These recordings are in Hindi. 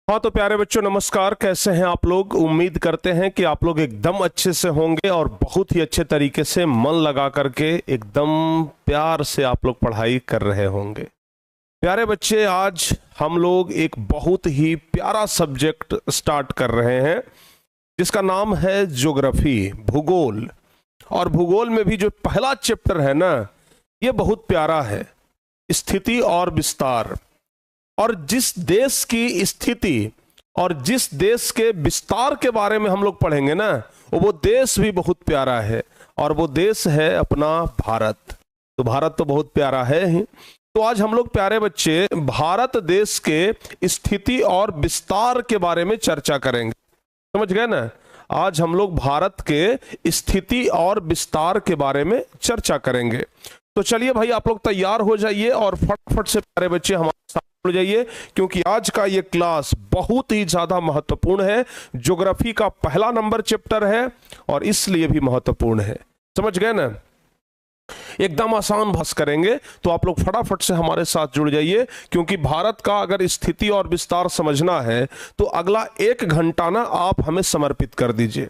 हाँ तो प्यारे बच्चों नमस्कार। कैसे हैं आप लोग? उम्मीद करते हैं कि आप लोग एकदम अच्छे से होंगे और बहुत ही अच्छे तरीके से मन लगा करके एकदम प्यार से आप लोग पढ़ाई कर रहे होंगे। प्यारे बच्चे, आज हम लोग एक बहुत ही प्यारा सब्जेक्ट स्टार्ट कर रहे हैं जिसका नाम है ज्योग्राफी, भूगोल। और भूगोल में भी जो पहला चैप्टर है ना, ये बहुत प्यारा है, स्थिति और विस्तार। और जिस देश की स्थिति और जिस देश के विस्तार के बारे में हम लोग पढ़ेंगे ना, वो देश भी बहुत प्यारा है और वो देश है अपना भारत। तो भारत तो बहुत प्यारा है ही। तो आज हम लोग प्यारे बच्चे भारत देश के स्थिति और विस्तार के बारे में चर्चा करेंगे। समझ गए ना? आज हम लोग भारत के स्थिति और विस्तार के बारे में चर्चा करेंगे। तो चलिए भाई, आप लोग तैयार हो जाइए और फटाफट से प्यारे बच्चे हमारे साथ हो जाइए, क्योंकि आज का ये क्लास बहुत ही ज्यादा महत्वपूर्ण है। ज्योग्राफी का पहला नंबर चैप्टर है और इसलिए भी महत्वपूर्ण है। समझ गए ना? एकदम आसान भाषा करेंगे, तो आप लोग फटाफट से हमारे साथ जुड़ जाइए, क्योंकि भारत का अगर स्थिति और विस्तार समझना है तो अगला 1 घंटा ना आप हमें समर्पित कर दीजिए।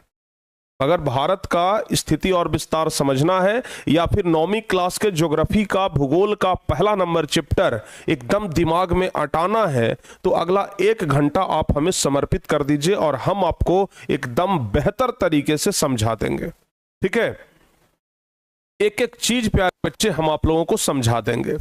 अगर भारत का स्थिति और विस्तार समझना है या फिर 9वीं क्लास के ज्योग्राफी का भूगोल का पहला नंबर चैप्टर एकदम दिमाग में अटाना है, तो अगला 1 घंटा आप हमें समर्पित कर दीजिए और हम आपको एकदम बेहतर तरीके से समझा देंगे। ठीक है? एक एक चीज प्यारे बच्चे हम आप लोगों को समझा देंगे,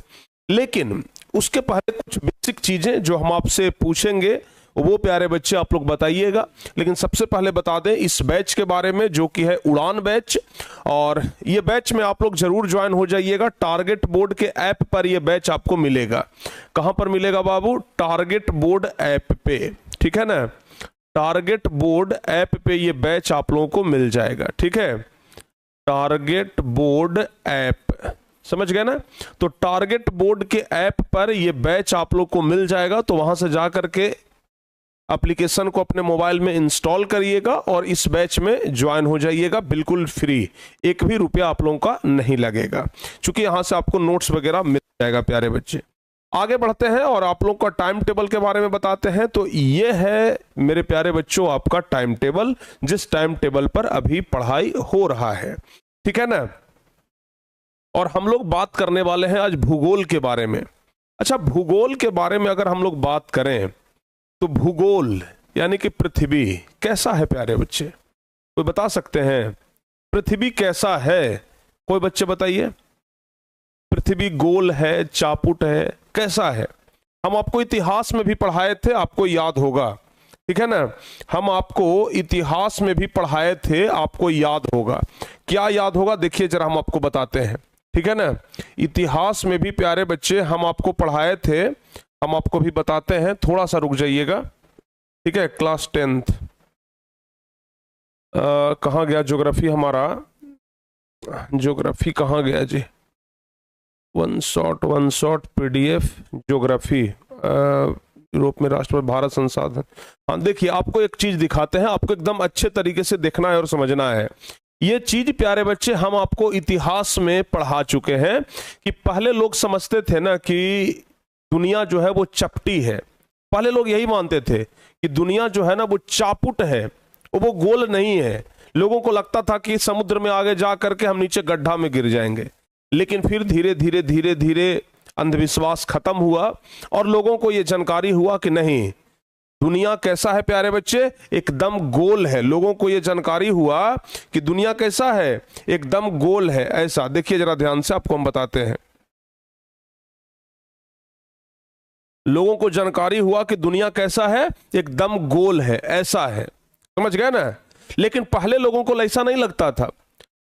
लेकिन उसके पहले कुछ बेसिक चीजें जो हम आपसे पूछेंगे वो प्यारे बच्चे आप लोग बताइएगा। लेकिन सबसे पहले बता दें इस बैच के बारे में, जो कि है उड़ान बैच। और ये बैच में आप लोग जरूर ज्वाइन हो जाइएगा। टारगेट बोर्ड के ऐप पर ये बैच आपको मिलेगा। कहां पर मिलेगा बाबू? टारगेट बोर्ड ऐप पे। ठीक है ना? टारगेट बोर्ड ऐप पे ये बैच आप लोगों को मिल जाएगा। ठीक है? टारगेट बोर्ड ऐप, समझ गए ना? तो टारगेट बोर्ड के ऐप पर ये बैच आप लोग को मिल जाएगा। तो वहां से जाकर के एप्लीकेशन को अपने मोबाइल में इंस्टॉल करिएगा और इस बैच में ज्वाइन हो जाइएगा, बिल्कुल फ्री। एक भी रुपया आप लोगों का नहीं लगेगा, क्योंकि यहां से आपको नोट्स वगैरह मिल जाएगा। प्यारे बच्चे आगे बढ़ते हैं और आप लोग का टाइम टेबल के बारे में बताते हैं। तो ये है मेरे प्यारे बच्चों आपका टाइम टेबल, जिस टाइम टेबल पर अभी पढ़ाई हो रहा है। ठीक है ना? और हम लोग बात करने वाले हैं आज भूगोल के बारे में। अच्छा, भूगोल के बारे में अगर हम लोग बात करें तो भूगोल यानी कि पृथ्वी कैसा है प्यारे बच्चे? कोई बता सकते हैं पृथ्वी कैसा है? कोई बच्चे बताइए। पृथ्वी गोल है, चापुट है, कैसा है? हम आपको इतिहास में भी पढ़ाए थे, आपको याद होगा। ठीक है ना? हम आपको इतिहास में भी पढ़ाए थे, आपको याद होगा। क्या याद होगा? देखिए जरा, हम आपको बताते हैं। ठीक है ना? इतिहास में भी प्यारे बच्चे हम आपको पढ़ाए थे, हम आपको भी बताते हैं। थोड़ा सा रुक जाइएगा। ठीक है? क्लास 10th कहाँ गया ज्योग्राफी हमारा? ज्योग्राफी कहाँ गया जी? One shot PDF geography, Europe में राष्ट्रपति भारत संसाधन। हाँ देखिए, आपको एक चीज दिखाते हैं, आपको एकदम अच्छे तरीके से देखना है और समझना है। ये चीज प्यारे बच्चे हम आपको इतिहास में पढ़ा चुके हैं कि पहले लोग समझते थे ना कि दुनिया जो है वो चपटी है। पहले लोग यही मानते थे कि दुनिया जो है ना वो चापुट है, वो गोल नहीं है। लोगों को लगता था कि समुद्र में आगे जा करके हम नीचे गड्ढा में गिर जाएंगे। लेकिन फिर धीरे धीरे धीरे धीरे अंधविश्वास खत्म हुआ और लोगों को यह जानकारी हुआ कि नहीं, दुनिया कैसा है प्यारे बच्चे? एकदम गोल है। लोगों को यह जानकारी हुआ कि दुनिया कैसा है? एकदम गोल है। ऐसा देखिए जरा ध्यान से, आपको हम बताते हैं। लोगों को जानकारी हुआ कि दुनिया कैसा है? एकदम गोल है, ऐसा है। समझ गए ना? लेकिन पहले लोगों को ऐसा नहीं लगता था।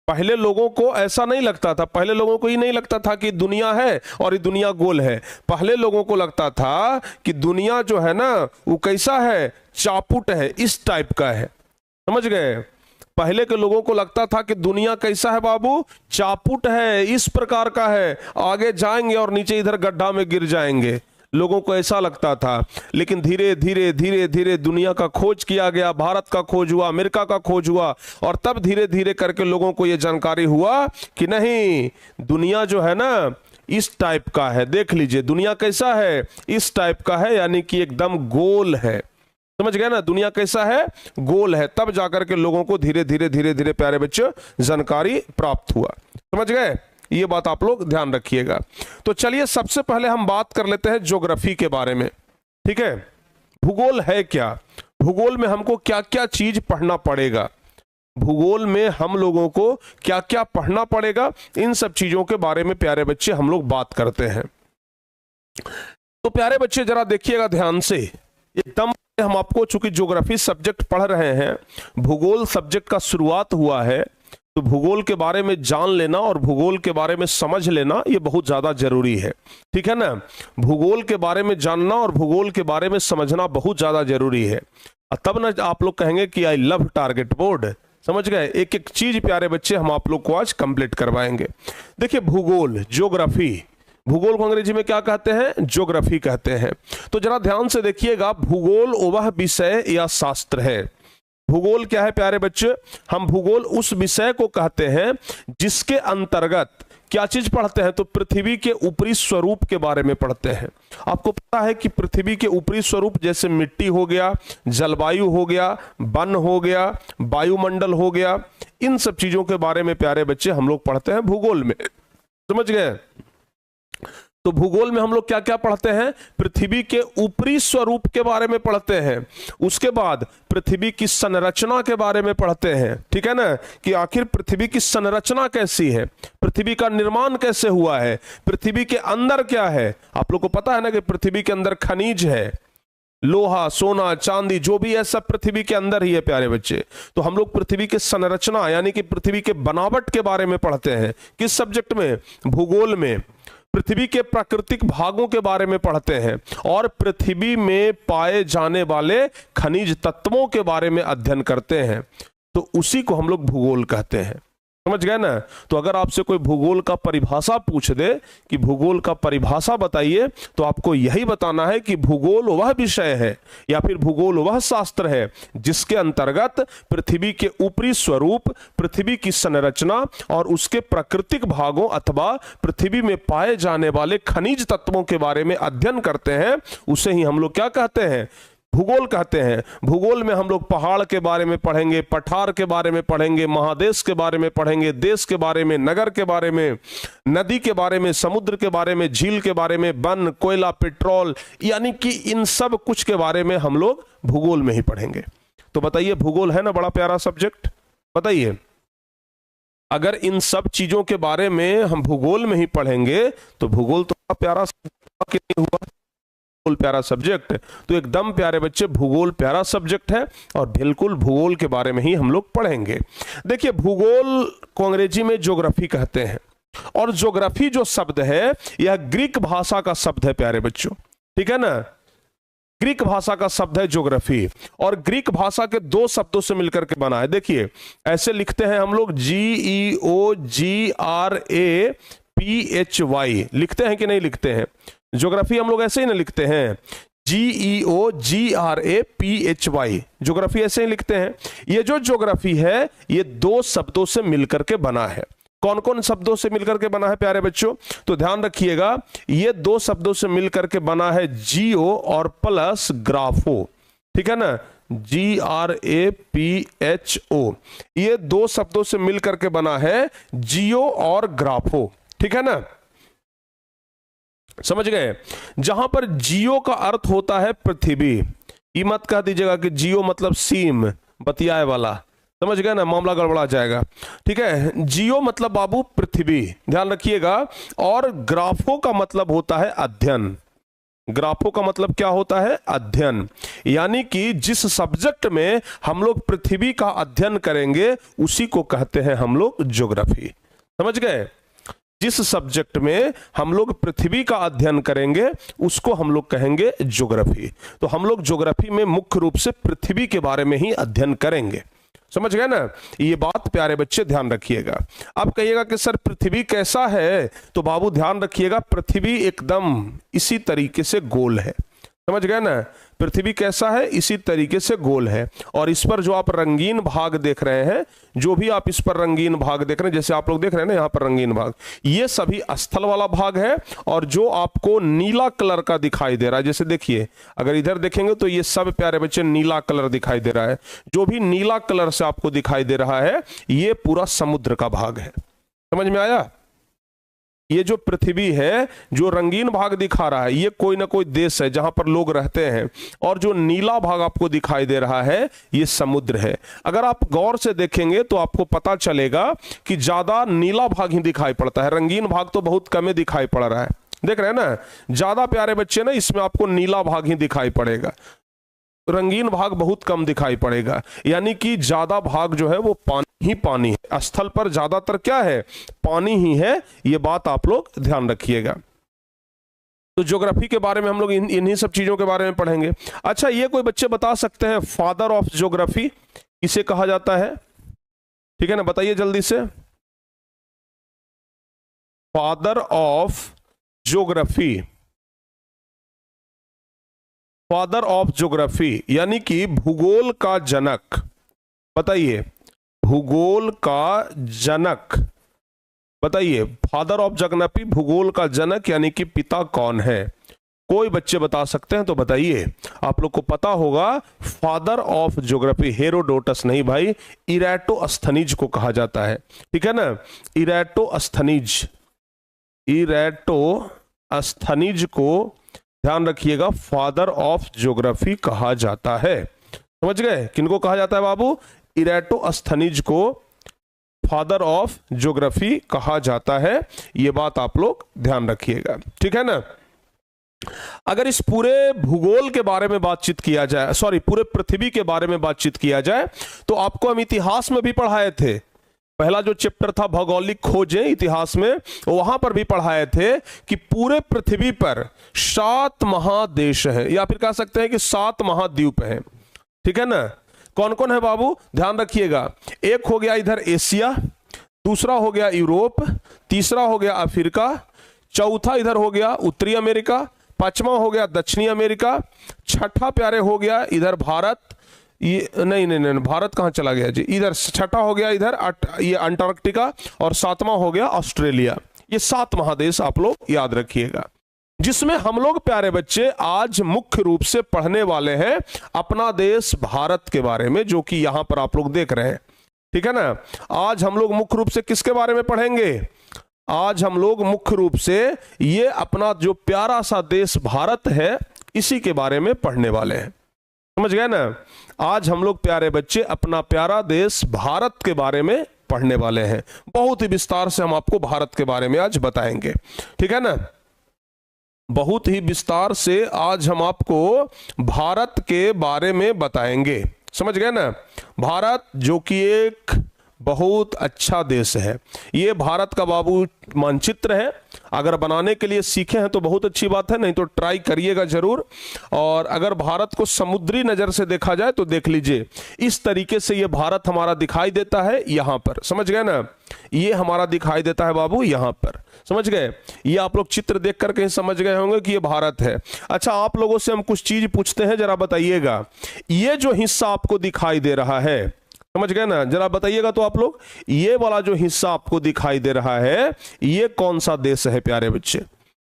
पहले लोगों को ऐसा नहीं लगता था। पहले लोगों को ये नहीं लगता था कि दुनिया है और ये दुनिया गोल है। पहले लोगों को लगता था कि दुनिया जो है ना वो कैसा है? चापुट है, इस टाइप का है। समझ गए? पहले के लोगों को लगता था कि दुनिया कैसा है बाबू? चापुट है, इस प्रकार का है, आगे जाएंगे और नीचे इधर गड्ढा में गिर जाएंगे। लोगों को ऐसा लगता था। लेकिन धीरे धीरे धीरे धीरे दुनिया का खोज किया गया, भारत का खोज हुआ, अमेरिका का खोज हुआ, और तब धीरे धीरे करके लोगों को यह जानकारी हुआ कि नहीं, दुनिया जो है ना इस टाइप का है। देख लीजिए दुनिया कैसा है, इस टाइप का है, यानी कि एकदम गोल है। समझ गए ना, दुनिया कैसा है, गोल है, तब जाकर के लोगों को धीरे धीरे धीरे धीरे प्यारे बच्चों जानकारी प्राप्त हुआ। समझ गए, ये बात आप लोग ध्यान रखिएगा। तो चलिए सबसे पहले हम बात कर लेते हैं ज्योग्राफी के बारे में। ठीक है, भूगोल है क्या, भूगोल में हमको क्या क्या चीज पढ़ना पड़ेगा, भूगोल में हम लोगों को क्या क्या पढ़ना पड़ेगा, इन सब चीजों के बारे में प्यारे बच्चे हम लोग बात करते हैं। तो प्यारे बच्चे जरा देखिएगा ध्यान से, एकदम हम आपको, चूंकि ज्योग्राफी सब्जेक्ट पढ़ रहे हैं, भूगोल सब्जेक्ट का शुरुआत हुआ है, तो भूगोल के बारे में जान लेना और भूगोल के बारे में समझ लेना ये बहुत ज्यादा जरूरी है। ठीक है ना, भूगोल के बारे में जानना और भूगोल के बारे में समझना बहुत ज्यादा जरूरी है, तब ना आप लोग कहेंगे कि आई लव टारगेट बोर्ड। समझ गए, एक एक चीज प्यारे बच्चे हम आप लोग को आज कंप्लीट करवाएंगे। देखिए भूगोल, ज्योग्राफी, भूगोल को अंग्रेजी में क्या कहते हैं, ज्योग्राफी कहते हैं। तो जरा ध्यान से देखिएगा, भूगोल वह विषय या शास्त्र है, भूगोल क्या है प्यारे बच्चे, हम भूगोल उस विषय को कहते हैं जिसके अंतर्गत क्या चीज पढ़ते हैं, तो पृथ्वी के ऊपरी स्वरूप के बारे में पढ़ते हैं। आपको पता है कि पृथ्वी के ऊपरी स्वरूप जैसे मिट्टी हो गया, जलवायु हो गया, वन हो गया, वायुमंडल हो गया, इन सब चीजों के बारे में प्यारे बच्चे हम लोग पढ़ते हैं भूगोल में। समझ गए, तो भूगोल में हम लोग क्या क्या पढ़ते हैं, पृथ्वी के ऊपरी स्वरूप के बारे में पढ़ते हैं, उसके बाद पृथ्वी की संरचना के बारे में पढ़ते हैं। ठीक है ना, कि आखिर पृथ्वी की संरचना कैसी है, पृथ्वी का निर्माण कैसे हुआ है, पृथ्वी के अंदर क्या है। आप लोग को पता है ना कि पृथ्वी के अंदर खनिज है, लोहा, सोना, चांदी, जो भी है सब पृथ्वी के अंदर ही है प्यारे बच्चे। तो हम लोग पृथ्वी के संरचना यानी कि पृथ्वी के बनावट के बारे में पढ़ते हैं, किस सब्जेक्ट में, भूगोल में। पृथ्वी के प्राकृतिक भागों के बारे में पढ़ते हैं और पृथ्वी में पाए जाने वाले खनिज तत्वों के बारे में अध्ययन करते हैं, तो उसी को हम लोग भूगोल कहते हैं। समझ गए ना, तो अगर आपसे कोई भूगोल का परिभाषा पूछ दे कि भूगोल का परिभाषा बताइए, तो आपको यही बताना है कि भूगोल वह विषय है या फिर भूगोल वह शास्त्र है जिसके अंतर्गत पृथ्वी के ऊपरी स्वरूप, पृथ्वी की संरचना और उसके प्राकृतिक भागों अथवा पृथ्वी में पाए जाने वाले खनिज तत्वों के बारे में अध्ययन करते हैं, उसे ही हम लोग क्या कहते हैं, भूगोल कहते हैं। भूगोल में हम लोग पहाड़ के बारे में पढ़ेंगे, पठार के बारे में पढ़ेंगे, महादेश के बारे में पढ़ेंगे, देश के बारे में, नगर के बारे में, नदी के बारे में, समुद्र के बारे में, झील के बारे में, वन, कोयला, पेट्रोल, यानी कि इन सब कुछ के बारे में हम लोग भूगोल में ही पढ़ेंगे। तो बताइए, भूगोल है ना बड़ा प्यारा सब्जेक्ट, बताइए। अगर इन सब चीजों के बारे में हम भूगोल में ही पढ़ेंगे तो भूगोल तो प्यारा नहीं हुआ, प्यारा सब्जेक्ट। तो एकदम प्यारे बच्चे, भूगोल प्यारा सब्जेक्ट है और बिल्कुल भूगोल के बारे में ही हम लोग पढ़ेंगे। देखिए भूगोल को अंग्रेजी में ज्योग्राफी कहते हैं और ज्योग्राफी जो शब्द है यह ग्रीक भाषा का शब्द है प्यारे बच्चों। ठीक है ना, ग्रीक भाषा का शब्द है ज्योग्राफी और ग्रीक भाषा के दो शब्दों से मिलकर के बना है। देखिए ऐसे लिखते हैं हम लोग, GEOGRAPHY लिखते हैं कि नहीं लिखते हैं, ज्योग्राफी हम लोग ऐसे ही ना लिखते हैं, GEOGRAPHY, ज्योग्राफी ऐसे ही लिखते हैं। ये जो ज्योग्राफी है ये दो शब्दों से मिलकर के बना है। कौन कौन शब्दों से मिलकर के बना है प्यारे बच्चों, तो ध्यान रखिएगा, ये दो शब्दों से मिलकर के बना है जियो और प्लस ग्राफो। ठीक है ना, GRAPHO, ये दो शब्दों से मिलकर के बना है जियो और ग्राफो। ठीक है ना, समझ गए। जहां पर जियो का अर्थ होता है पृथ्वी, ये मत कह दीजिएगा कि जियो मतलब सीम, बतियाए वाला, समझ गए ना, मामला गड़बड़ा जाएगा। ठीक है, जियो मतलब बाबू पृथ्वी, ध्यान रखिएगा। और ग्राफो का मतलब होता है अध्ययन, ग्राफो का मतलब क्या होता है, अध्ययन। यानी कि जिस सब्जेक्ट में हम लोग पृथ्वी का अध्ययन करेंगे उसी को कहते हैं हम लोग ज्योग्राफी। समझ गए, जिस सब्जेक्ट में हम लोग पृथ्वी का अध्ययन करेंगे उसको हम लोग कहेंगे ज्योग्राफी। तो हम लोग ज्योग्राफी में मुख्य रूप से पृथ्वी के बारे में ही अध्ययन करेंगे। समझ गए ना, ये बात प्यारे बच्चे ध्यान रखिएगा। अब कहिएगा कि सर पृथ्वी कैसा है, तो बाबू ध्यान रखिएगा, पृथ्वी एकदम इसी तरीके से गोल है। समझ गए ना। पृथ्वी कैसा है, इसी तरीके से गोल है। और इस पर जो आप रंगीन भाग देख रहे हैं, जो भी आप इस पर रंगीन भाग देख रहे हैं, जैसे आप लोग देख रहे हैं ना यहाँ पर रंगीन भाग, ये सभी स्थल वाला भाग है। और जो आपको नीला कलर का दिखाई दे रहा है, जैसे देखिए अगर इधर देखेंगे तो ये सब प्यारे बच्चे नीला कलर दिखाई दे रहा है। जो भी नीला कलर से आपको दिखाई दे रहा है, ये पूरा समुद्र का भाग है। समझ में आया। ये जो पृथ्वी है, जो रंगीन भाग दिखा रहा है, ये कोई ना कोई देश है जहां पर लोग रहते हैं। और जो नीला भाग आपको दिखाई दे रहा है, ये समुद्र है। अगर आप गौर से देखेंगे तो आपको पता चलेगा कि ज्यादा नीला भाग ही दिखाई पड़ता है, रंगीन भाग तो बहुत कम ही दिखाई पड़ रहा है। देख रहे हैं ना, ज्यादा प्यारे बच्चे ना, इसमें आपको नीला भाग ही दिखाई पड़ेगा, रंगीन भाग बहुत कम दिखाई पड़ेगा। यानी कि ज्यादा भाग जो है वो पानी ही पानी है। स्थल पर ज्यादातर क्या है, पानी ही है। ये बात आप लोग ध्यान रखिएगा। तो ज्योग्राफी के बारे में हम लोग इन्हीं सब चीजों के बारे में पढ़ेंगे। अच्छा, ये कोई बच्चे बता सकते हैं फादर ऑफ ज्योग्राफी किसे कहा जाता है? ठीक है ना, बताइए जल्दी से। Father of geography, father of geography यानी कि भूगोल का जनक। बताइए, भूगोल का जनक बताइए। फादर ऑफ ज्योग्राफी, भूगोल का जनक यानी कि पिता कौन है? कोई बच्चे बता सकते हैं तो बताइए। आप लोग को पता होगा फादर ऑफ ज्योग्राफी हेरोडोटस नहीं भाई, इरेटोस्थनीज को कहा जाता है। ठीक है ना, इरेटोस्थनीज, इरेटोस्थनीज को ध्यान रखिएगा फादर ऑफ ज्योग्राफी कहा जाता है। समझ गए, किनको कहा जाता है बाबू? इरेटोस्थनीज को फादर ऑफ ज्योग्राफी कहा जाता है। यह बात आप लोग ध्यान रखिएगा, ठीक है ना। अगर इस पूरे भूगोल के बारे में बातचीत किया जाए, सॉरी पूरे पृथ्वी के बारे में बातचीत किया जाए, तो आपको हम इतिहास में भी पढ़ाए थे। पहला जो चैप्टर था भौगोलिक खोजें इतिहास में, वहां पर भी पढ़ाए थे कि पूरे पृथ्वी पर 7 महादेश हैं, या फिर कह सकते हैं कि 7 महाद्वीप हैं। ठीक है ना। कौन कौन है बाबू? ध्यान रखिएगा। एक हो गया इधर एशिया, दूसरा हो गया यूरोप, तीसरा हो गया अफ्रीका, चौथा इधर हो गया उत्तरी अमेरिका, पांचवा हो गया दक्षिणी अमेरिका, छठा प्यारे हो गया इधर भारत, ये नहीं, भारत कहां चला गया जी, इधर छठा हो गया इधर ये अंटार्कटिका, और सातवां हो गया ऑस्ट्रेलिया। ये 7 महादेश आप लोग याद रखिएगा, जिसमें हम लोग प्यारे बच्चे आज मुख्य रूप से पढ़ने वाले हैं अपना देश भारत के बारे में, जो कि यहां पर आप लोग देख रहे हैं। ठीक है ना। आज हम लोग मुख्य रूप से किसके बारे में पढ़ेंगे? आज हम लोग मुख्य रूप से ये अपना जो प्यारा सा देश भारत है, इसी के बारे में पढ़ने वाले हैं। समझ गए ना। आज हम लोग प्यारे बच्चे अपना प्यारा देश भारत के बारे में पढ़ने वाले हैं। बहुत ही विस्तार से हम आपको भारत के बारे में आज बताएंगे। ठीक है ना। बहुत ही विस्तार से आज हम आपको भारत के बारे में बताएंगे। समझ गए ना। भारत जो कि एक बहुत अच्छा देश है। ये भारत का बाबू मानचित्र है। अगर बनाने के लिए सीखे हैं तो बहुत अच्छी बात है, नहीं तो ट्राई करिएगा जरूर। और अगर भारत को समुद्री नजर से देखा जाए तो देख लीजिए, इस तरीके से ये भारत हमारा दिखाई देता है यहां पर। समझ गए ना। ये हमारा दिखाई देता है बाबू यहां पर। समझ गए। ये आप लोग चित्र देख कर कहीं समझ गए होंगे कि ये भारत है। अच्छा, आप लोगों से हम कुछ चीज पूछते हैं, जरा बताइएगा। ये जो हिस्सा आपको दिखाई दे रहा है, समझ गए ना, जरा बताइएगा तो आप लोग, ये वाला जो हिस्सा आपको दिखाई दे रहा है, ये कौन सा देश है प्यारे बच्चे?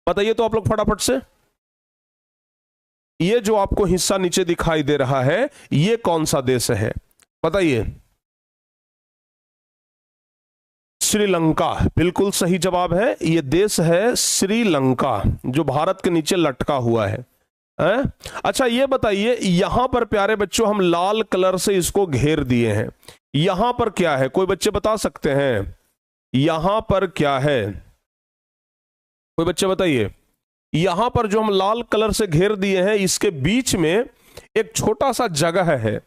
बताइए तो आप लोग फटाफट से। ये जो आपको हिस्सा नीचे दिखाई दे रहा है, ये कौन सा देश है? बताइए। श्रीलंका, बिल्कुल सही जवाब है। ये देश है श्रीलंका, जो भारत के नीचे लटका हुआ है। अच्छा, ये बताइए, यहां पर प्यारे बच्चों हम लाल कलर से इसको घेर दिए हैं। यहां पर क्या है? कोई बच्चे बता सकते हैं यहां पर क्या है? कोई बच्चे बताइए। यहां पर जो हम लाल कलर से घेर दिए हैं, इसके बीच में एक छोटा सा जगह है।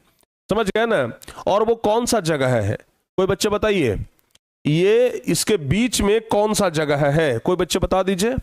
समझ गए ना। और वो कौन सा जगह है? कोई बच्चे बताइए। ये इसके बीच में कौन सा जगह है? कोई बच्चे बता दीजिए।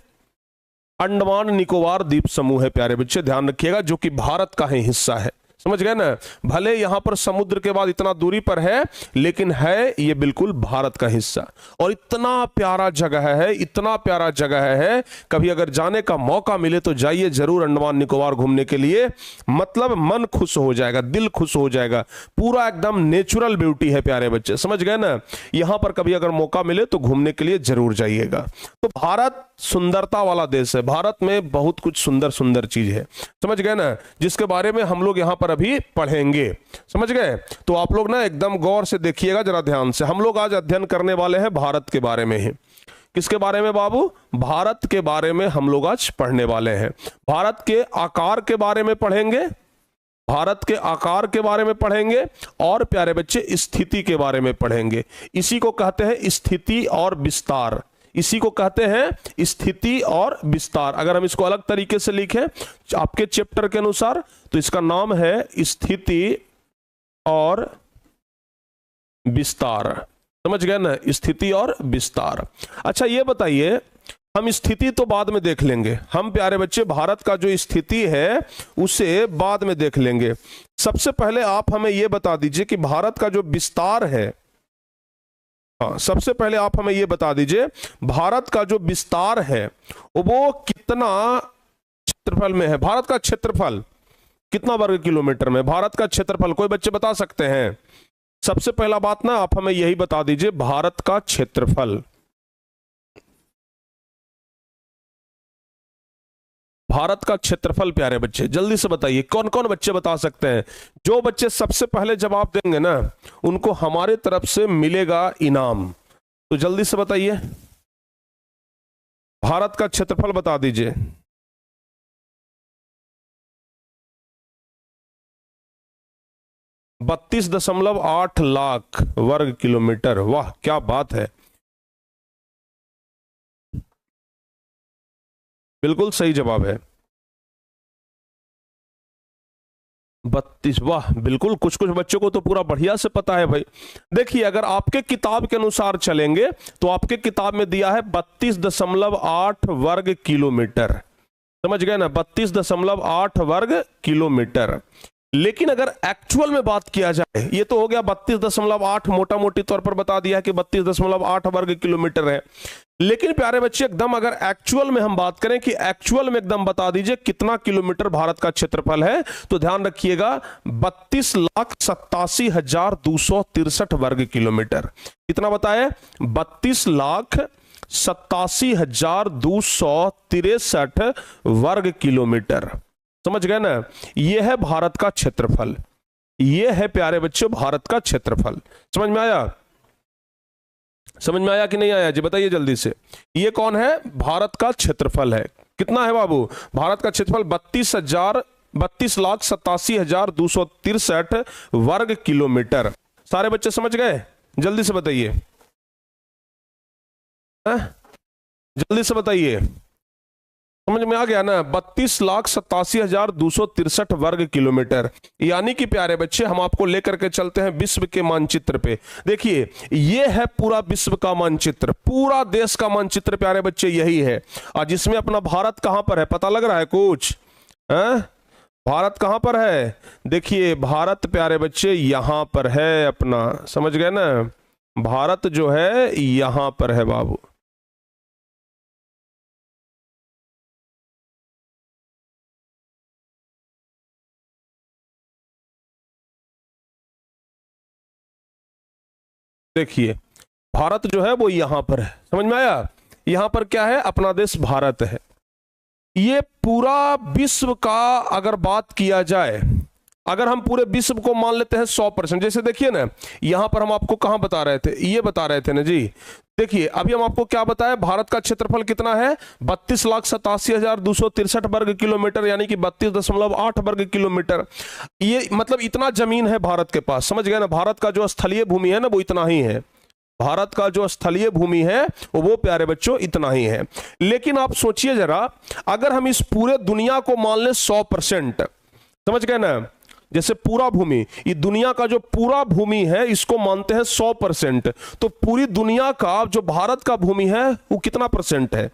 अंडमान निकोबार द्वीप समूह है प्यारे बच्चे, ध्यान रखिएगा, जो कि भारत का ही हिस्सा है। समझ गए ना। भले यहां पर समुद्र के बाद इतना दूरी पर है, लेकिन है ये बिल्कुल भारत का हिस्सा। और इतना प्यारा जगह है, इतना प्यारा जगह है, कभी अगर जाने का मौका मिले तो जाइए जरूर अंडमान निकोबार घूमने के लिए। मतलब मन खुश हो जाएगा, दिल खुश हो जाएगा, पूरा एकदम नेचुरल ब्यूटी है प्यारे बच्चे, समझ गए ना। यहां पर कभी अगर मौका मिले तो घूमने के लिए जरूर जाइएगा। तो भारत सुंदरता वाला देश है, भारत में बहुत कुछ सुंदर सुंदर चीज है, समझ गए ना, जिसके बारे में हम लोग यहां पर अभी पढ़ेंगे, समझ गए। तो आप लोग ना एकदम गौर से देखिएगा, जरा ध्यान से। हम लोग आज अध्ययन करने वाले हैं भारत के बारे में ही। किसके बारे में बाबू? भारत के बारे में हम लोग आज पढ़ने वाले हैं। भारत के आकार के बारे में पढ़ेंगे, भारत के आकार के बारे में पढ़ेंगे, और प्यारे बच्चे स्थिति के बारे में पढ़ेंगे। इसी को कहते हैं स्थिति और विस्तार, इसी को कहते हैं स्थिति और विस्तार। अगर हम इसको अलग तरीके से लिखें आपके चैप्टर के अनुसार तो इसका नाम है स्थिति और विस्तार, समझ गए ना, स्थिति और विस्तार। अच्छा ये बताइए, हम स्थिति तो बाद में देख लेंगे, हम प्यारे बच्चे भारत का जो स्थिति है उसे बाद में देख लेंगे। सबसे पहले आप हमें यह बता दीजिए कि भारत का जो विस्तार है, हाँ सबसे पहले आप हमें यह बता दीजिए भारत का जो विस्तार है वो कितना क्षेत्रफल में है। भारत का क्षेत्रफल कितना वर्ग किलोमीटर में? भारत का क्षेत्रफल कोई बच्चे बता सकते हैं? सबसे पहला बात ना आप हमें यही बता दीजिए, भारत का क्षेत्रफल, भारत का क्षेत्रफल प्यारे बच्चे जल्दी से बताइए, कौन कौन बच्चे बता सकते हैं? जो बच्चे सबसे पहले जवाब देंगे ना उनको हमारे तरफ से मिलेगा इनाम। तो जल्दी से बताइए, भारत का क्षेत्रफल बता दीजिए। $32.8 लाख वर्ग किलोमीटर। वाह क्या बात है, बिल्कुल सही जवाब है 32। वाह बिल्कुल, कुछ कुछ बच्चों को तो पूरा बढ़िया से पता है भाई। देखिए अगर आपके किताब के अनुसार चलेंगे तो आपके किताब में दिया है 32.8 वर्ग किलोमीटर, समझ गए ना, 32.8 वर्ग किलोमीटर। लेकिन अगर एक्चुअल में बात किया जाए, ये तो हो गया 32.8, मोटा मोटी तौर पर बता दिया कि 32.8 वर्ग किलोमीटर है। लेकिन प्यारे बच्चे एकदम अगर एक्चुअल में हम बात करें कि एक्चुअल में एकदम बता दीजिए कितना किलोमीटर भारत का क्षेत्रफल है, तो ध्यान रखिएगा 32,87,263 वर्ग किलोमीटर। कितना बताए? 32,87,263 वर्ग किलोमीटर, समझ गए ना। यह है भारत का क्षेत्रफल, यह है प्यारे बच्चों भारत का क्षेत्रफल। समझ में आया? समझ में आया कि नहीं आया जी बताइए जल्दी से। ये कौन है? भारत का क्षेत्रफल है। कितना है बाबू? भारत का क्षेत्रफल 32,87,263 वर्ग किलोमीटर। सारे बच्चे समझ गए? जल्दी से बताइए, जल्दी से बताइए, समझ में आ गया ना? 32,87,263 वर्ग किलोमीटर। यानी कि प्यारे बच्चे हम आपको लेकर के चलते हैं विश्व के मानचित्र पे। देखिए ये है पूरा विश्व का मानचित्र, पूरा देश का मानचित्र प्यारे बच्चे यही है। और जिसमें अपना भारत कहां पर है पता लग रहा है कुछ? भारत कहां पर है? देखिए भारत प्यारे बच्चे यहां पर है अपना, समझ गए ना। भारत जो है यहां पर है बाबू। देखिए भारत जो है वो यहां पर है, समझ में आया? यहां पर क्या है? अपना देश भारत है। ये पूरा विश्व का अगर बात किया जाए, अगर हम पूरे विश्व को मान लेते हैं 100%, जैसे देखिए ना यहां पर हम आपको कहां बता रहे थे, ये बता रहे थे ना जी। देखिए अभी हम आपको क्या बताया, भारत का क्षेत्रफल कितना है? 32,87,263 वर्ग किलोमीटर, यानी कि 32.8 वर्ग किलोमीटर। ये मतलब इतना जमीन है भारत के पास, समझ गए ना। भारत का जो स्थलीय भूमि है ना वो इतना ही है, भारत का जो स्थलीय भूमि है वो प्यारे बच्चों इतना ही है। लेकिन आप सोचिए जरा, अगर हम इस पूरे दुनिया को मान लें 100%, समझ गए ना, जैसे पूरा भूमि, ये दुनिया का जो पूरा भूमि है इसको मानते हैं 100%, तो पूरी दुनिया का जो भारत का भूमि है वो कितना परसेंट है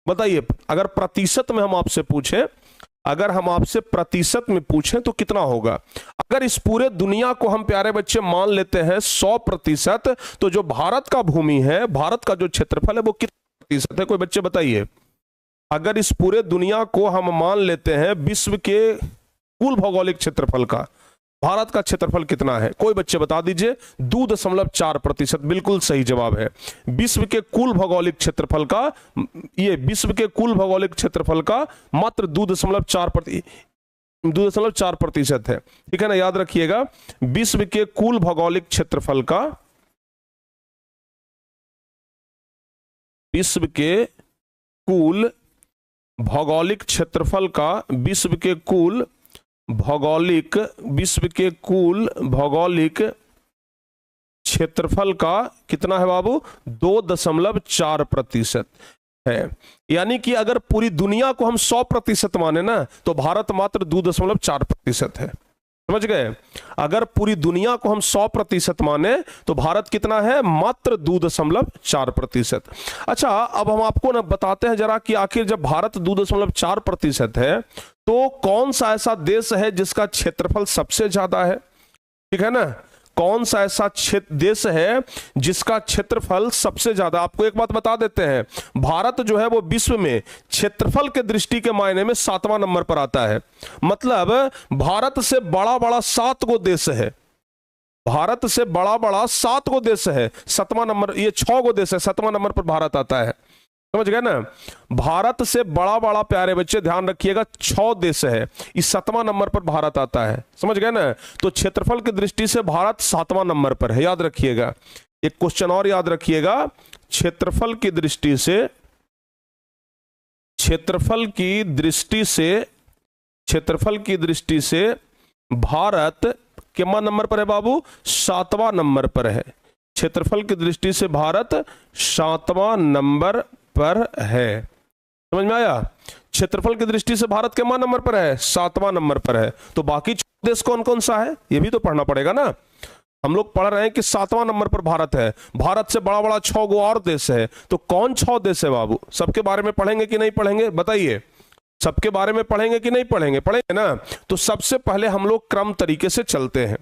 बताइए? अगर प्रतिशत में हम आपसे पूछे अगर हम आपसे प्रतिशत में पूछें तो कितना होगा? अगर इस पूरे दुनिया को हम प्यारे बच्चे मान लेते हैं 100%, तो जो भारत का भूमि है, भारत का जो क्षेत्रफल है, वो कितना प्रतिशत है? कोई बच्चे बताइए। अगर इस पूरे दुनिया को हम मान लेते हैं विश्व के कुल भौगोलिक क्षेत्रफल का, भारत का क्षेत्रफल कितना है? कोई बच्चे बता दीजिए। 2.4%, बिल्कुल सही जवाब है। विश्व के कुल भौगोलिक क्षेत्रफल का, ये विश्व के कुल भौगोलिक क्षेत्रफल का मात्र 2.4% है। ठीक है ना, याद रखिएगा, विश्व के कुल भौगोलिक क्षेत्रफल का, विश्व के कुल भौगोलिक क्षेत्रफल का, विश्व के कुल भौगोलिक क्षेत्रफल का कितना है बाबू? 2.4% है। यानी कि अगर पूरी दुनिया को हम 100% माने ना, तो भारत मात्र 2.4% है। समझ गए? अगर पूरी दुनिया को हम 100% माने तो भारत कितना है? मात्र 2.4%। अच्छा, अब हम आपको ना बताते हैं जरा कि आखिर जब भारत 2.4% है तो कौन सा ऐसा देश है जिसका क्षेत्रफल सबसे ज्यादा है? ठीक है ना, कौन सा ऐसा देश है जिसका क्षेत्रफल सबसे ज्यादा? आपको एक बात बता देते हैं, भारत जो है वो विश्व में क्षेत्रफल के दृष्टि के मायने में 7वां नंबर पर आता है। मतलब भारत से बड़ा बड़ा 7 गो देश है, भारत से बड़ा बड़ा 7 गो देश है, 7वां नंबर, ये 6 गो देश है, 7वां नंबर पर भारत आता है। समझ गए ना? भारत से बड़ा बड़ा प्यारे बच्चे ध्यान रखिएगा 6 देश है, इस 7वां नंबर पर भारत आता है। समझ गए ना? तो क्षेत्रफल की दृष्टि से भारत 7वां नंबर पर है, याद रखिएगा। एक क्वेश्चन और याद रखिएगा, क्षेत्रफल की दृष्टि से, क्षेत्रफल की दृष्टि से भारत कितना नंबर पर है बाबू? 7वां नंबर पर है। क्षेत्रफल की दृष्टि से भारत 7वां नंबर पर है। समझ में आया? क्षेत्रफल की दृष्टि से भारत कितना नंबर पर है? 7वां नंबर पर है। तो बाकी देश कौन कौन सा है ये भी तो पढ़ना पड़ेगा ना। हम लोग पढ़ रहे हैं कि 7वां नंबर पर भारत है, भारत से बड़ा बड़ा 6 गो और देश है। तो कौन 6 देश है बाबू? सबके बारे में पढ़ेंगे कि नहीं पढ़ेंगे? बताइए, सबके बारे में पढ़ेंगे कि नहीं पढ़ेंगे? पढ़ेंगे ना। तो सबसे पहले हम लोग क्रम तरीके से चलते हैं।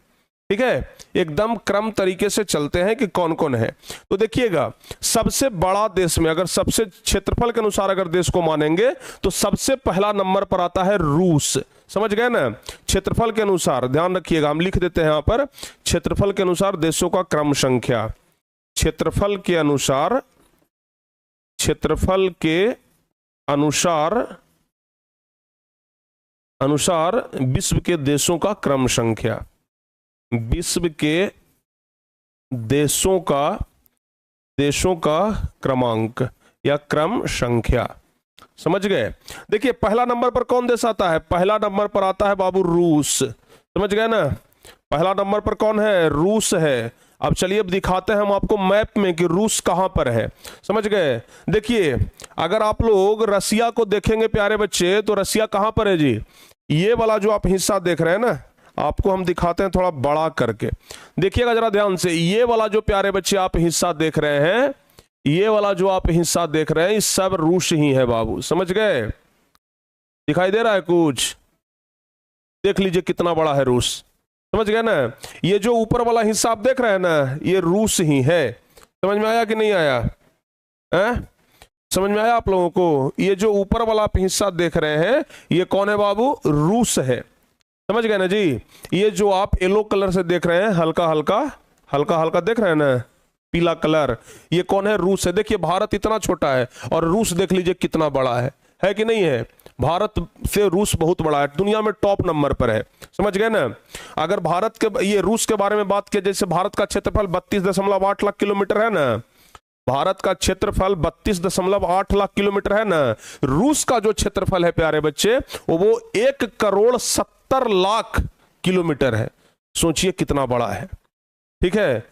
ठीक है, एकदम क्रम तरीके से चलते हैं कि कौन कौन है। तो देखिएगा, सबसे बड़ा देश में अगर सबसे क्षेत्रफल के अनुसार अगर देश को मानेंगे तो सबसे पहला नंबर पर आता है रूस। समझ गए ना? क्षेत्रफल के अनुसार ध्यान रखिएगा, हम लिख देते हैं यहां पर, क्षेत्रफल के अनुसार देशों का क्रम संख्या। क्षेत्रफल के अनुसार विश्व के देशों का क्रम संख्या, विश्व के देशों का क्रमांक या क्रम संख्या। समझ गए? देखिए, पहला नंबर पर कौन देश आता है? पहला नंबर पर आता है बाबू रूस। समझ गए ना? पहला नंबर पर कौन है? रूस है। अब चलिए, अब दिखाते हैं हम आपको मैप में कि रूस कहां पर है। समझ गए? देखिए, अगर आप लोग रसिया को देखेंगे प्यारे बच्चे, तो रसिया कहां पर है जी? ये वाला जो आप हिस्सा देख रहे हैं ना, आपको हम दिखाते हैं थोड़ा बड़ा करके, देखिएगा जरा ध्यान से। ये वाला जो प्यारे बच्चे आप हिस्सा देख रहे हैं, ये वाला जो आप हिस्सा देख रहे हैं, ये सब रूस ही है बाबू। समझ गए? दिखाई दे रहा है कुछ? देख लीजिए कितना बड़ा है रूस। समझ गए ना? ये जो ऊपर वाला हिस्सा आप देख रहे हैं ना, ये रूस ही है। समझ में आया कि नहीं आया? समझ में आया आप लोगों को? ये जो ऊपर वाला आप हिस्सा देख रहे हैं, ये कौन है बाबू? रूस है। समझ गए ना जी? ये जो आप येलो कलर से देख रहे हैं, हल्का हल्का देख रहे हैं ना, पीला कलर, ये कौन है? रूस है। देखिए, भारत इतना छोटा है और रूस देख लीजिए कितना बड़ा है कि नहीं है? भारत से रूस बहुत बड़ा है, दुनिया में टॉप नंबर पर है। समझ गए ना? अगर भारत के, ये रूस के बारे में बात किया, जैसे भारत का क्षेत्रफल 32.8 लाख किलोमीटर है ना, भारत का क्षेत्रफल 32.8 लाख किलोमीटर है ना, रूस का जो क्षेत्रफल है प्यारे बच्चे, वो 1,70,00,000 किलोमीटर है। सोचिए कितना बड़ा है। ठीक है,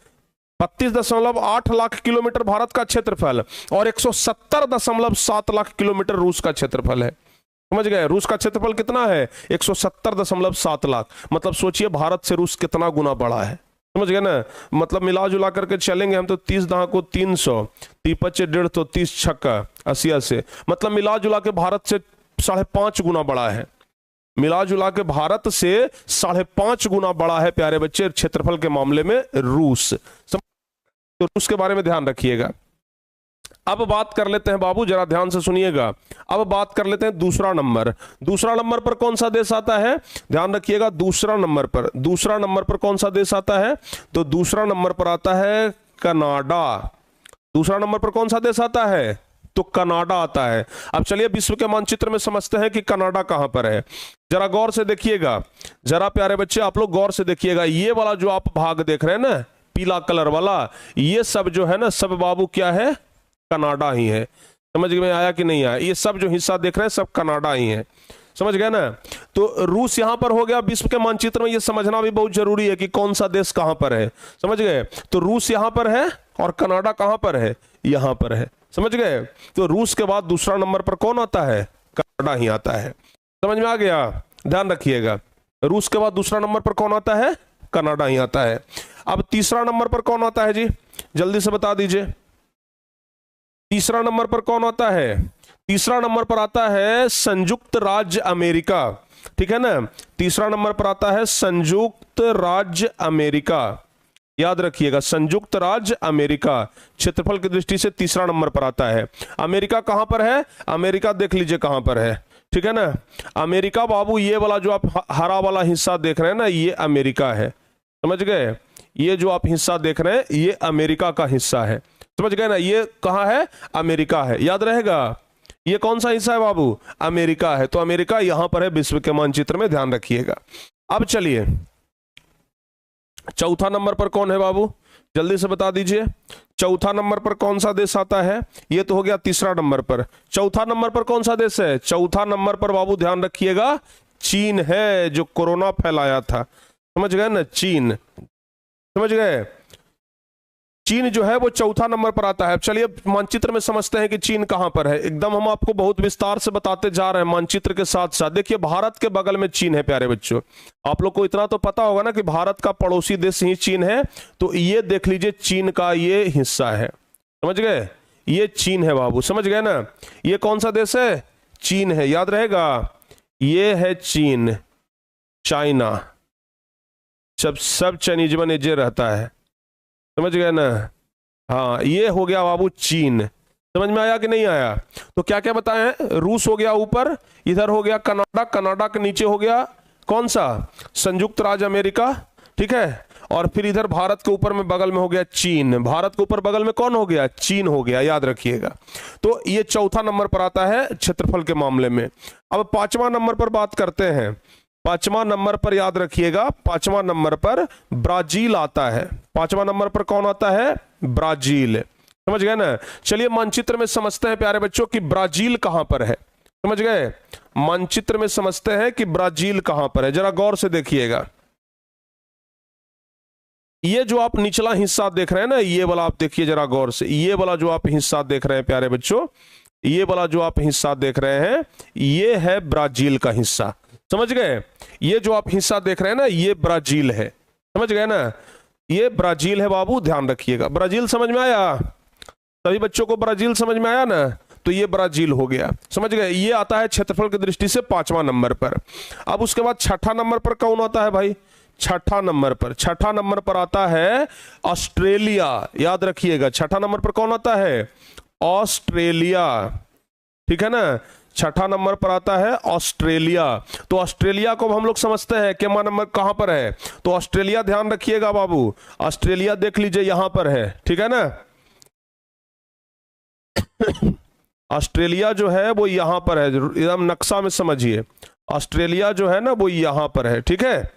32.8 लाख किलोमीटर भारत का क्षेत्रफल और 170.7 लाख किलोमीटर रूस का क्षेत्रफल है। समझ गए? रूस का क्षेत्रफल कितना है? 170.7 लाख। मतलब सोचिए भारत से रूस कितना गुना बड़ा है। समझ गए ना? मतलब मिला जुला करके चलेंगे हम तो 30 दहा को 300, 35 150 तो 30 छक्का 80 से, मतलब मिला जुला के भारत से 5.5 गुना बड़ा है। मिला जुला के भारत से 5.5 गुना बड़ा है प्यारे बच्चे क्षेत्रफल के मामले में रूस। तो रूस के बारे में ध्यान रखिएगा। अब बात कर लेते हैं बाबू, जरा ध्यान से सुनिएगा। अब बात कर लेते हैं दूसरा नंबर। दूसरा नंबर पर कौन सा देश आता है, ध्यान रखिएगा। दूसरा नंबर पर कौन सा देश आता है, तो दूसरा नंबर पर आता है कनाडा। दूसरा नंबर पर कौन सा देश आता है, तो कनाडा आता है। अब चलिए विश्व के मानचित्र में समझते हैं कि कनाडा कहां पर है। जरा गौर से देखिएगा, जरा प्यारे बच्चे आप लोग गौर से देखिएगा। ये वाला जो आप भाग देख रहे हैं ना, पीला कलर वाला, ये सब जो है ना, सब बाबू क्या है, कनाडा ही है। समझ में आया कि नहीं आया? ये सब जो हिस्सा देख रहे हैं सब कनाडा ही है, समझ गए ना। तो रूस यहां पर हो गया। विश्व के मानचित्र में ये समझना भी बहुत जरूरी है कि कौन सा देश कहां पर है, समझ गए। तो रूस यहां पर है और कनाडा कहां पर है, यहां पर है, समझ गए। तो रूस के बाद दूसरा नंबर पर कौन आता है, कनाडा ही आता है। समझ में आ गया, ध्यान रखिएगा। रूस के बाद दूसरा नंबर पर कौन आता है, कनाडा ही आता है। अब तीसरा नंबर पर कौन आता है जी, जल्दी से बता दीजिए। तीसरा नंबर पर कौन आता है, तीसरा नंबर पर आता है संयुक्त राज्य अमेरिका, ठीक है ना। तीसरा नंबर पर आता है संयुक्त राज्य अमेरिका, याद रखिएगा, संयुक्त राज्य अमेरिका क्षेत्रफल की दृष्टि से तीसरा नंबर पर आता है। अमेरिका कहां पर है, अमेरिका देख लीजिए कहां पर है, ठीक है ना। अमेरिका बाबू, ये वाला जो आप हरा वाला हिस्सा देख रहे हैं ना, ये अमेरिका है, समझ गए। ये जो आप हिस्सा देख रहे हैं ये अमेरिका का हिस्सा है, समझ गए ना। ये कहां है, अमेरिका है, याद रहेगा। ये कौन सा हिस्सा है बाबू, अमेरिका है। तो अमेरिका यहां पर है विश्व के मानचित्र में, ध्यान रखिएगा। अब चलिए चौथा नंबर पर कौन है बाबू, जल्दी से बता दीजिए। चौथा नंबर पर कौन सा देश आता है, ये तो हो गया तीसरा नंबर पर। चौथा नंबर पर कौन सा देश है, चौथा नंबर पर बाबू ध्यान रखिएगा चीन है, जो कोरोना फैलाया था, समझ गए ना, चीन, समझ गए। चीन जो है वो चौथा नंबर पर आता है। चलिए मानचित्र में समझते हैं कि चीन कहां पर है। एकदम हम आपको बहुत विस्तार से बताते जा रहे हैं मानचित्र के साथ साथ। देखिए भारत के बगल में चीन है प्यारे बच्चों। आप लोग को इतना तो पता होगा ना कि भारत का पड़ोसी देश ही चीन है। तो ये देख लीजिए चीन का ये हिस्सा है, समझ गए, ये चीन है बाबू, समझ गए ना। ये कौन सा देश है, चीन है, याद रहेगा। ये है चीन, चाइना, सब चाइनीज में जे रहता है, समझ गए ना। हाँ ये हो गया बाबू चीन, समझ में आया कि नहीं आया। तो क्या क्या बताए हैं, रूस हो गया ऊपर, इधर हो गया कनाडा, कनाडा के नीचे हो गया कौन सा, संयुक्त राज्य अमेरिका, ठीक है। और फिर इधर भारत के ऊपर में बगल में हो गया चीन, भारत के ऊपर बगल में कौन हो गया, चीन हो गया, याद रखिएगा। तो ये चौथा नंबर पर आता है क्षेत्रफल के मामले में। अब पांचवा नंबर पर बात करते हैं। पांचवा नंबर पर याद रखिएगा, पांचवा नंबर पर ब्राजील आता है। पांचवा नंबर पर कौन आता है, ब्राजील, समझ गए ना। चलिए मानचित्र में समझते हैं प्यारे बच्चों कि ब्राजील कहां पर है, समझ गए। मानचित्र में समझते हैं कि ब्राजील कहां पर है, जरा गौर से देखिएगा। ये जो आप निचला हिस्सा देख रहे हैं ना, ये वाला आप देखिए जरा गौर से। ये वाला जो आप हिस्सा देख रहे हैं प्यारे बच्चों, ये वाला जो आप हिस्सा देख रहे हैं, ये है ब्राजील का हिस्सा, समझ गए। ये जो आप हिस्सा देख रहे हैं ना, ये ब्राजील है, समझ गए ना, ये ब्राजील है बाबू, ध्यान रखिएगा। ब्राजील समझ में आया, सभी बच्चों को ब्राजील समझ में आया ना। तो ये ब्राजील हो गया, समझ गए। ये आता है क्षेत्रफल की दृष्टि से पांचवा नंबर पर। अब उसके बाद छठा नंबर पर कौन आता है भाई, छठा नंबर पर, छठा नंबर पर आता है ऑस्ट्रेलिया, याद रखिएगा। छठा नंबर पर कौन आता है, ऑस्ट्रेलिया, ठीक है ना। छठा नंबर पर आता है ऑस्ट्रेलिया। तो ऑस्ट्रेलिया को हम लोग समझते हैं कि नंबर कहां पर है, तो ऑस्ट्रेलिया ध्यान रखिएगा बाबू, ऑस्ट्रेलिया देख लीजिए यहां पर है, ठीक है ना। ऑस्ट्रेलिया जो है वो यहां पर है, एकदम नक्शा में समझिए। ऑस्ट्रेलिया जो है ना वो यहां पर है, ठीक है।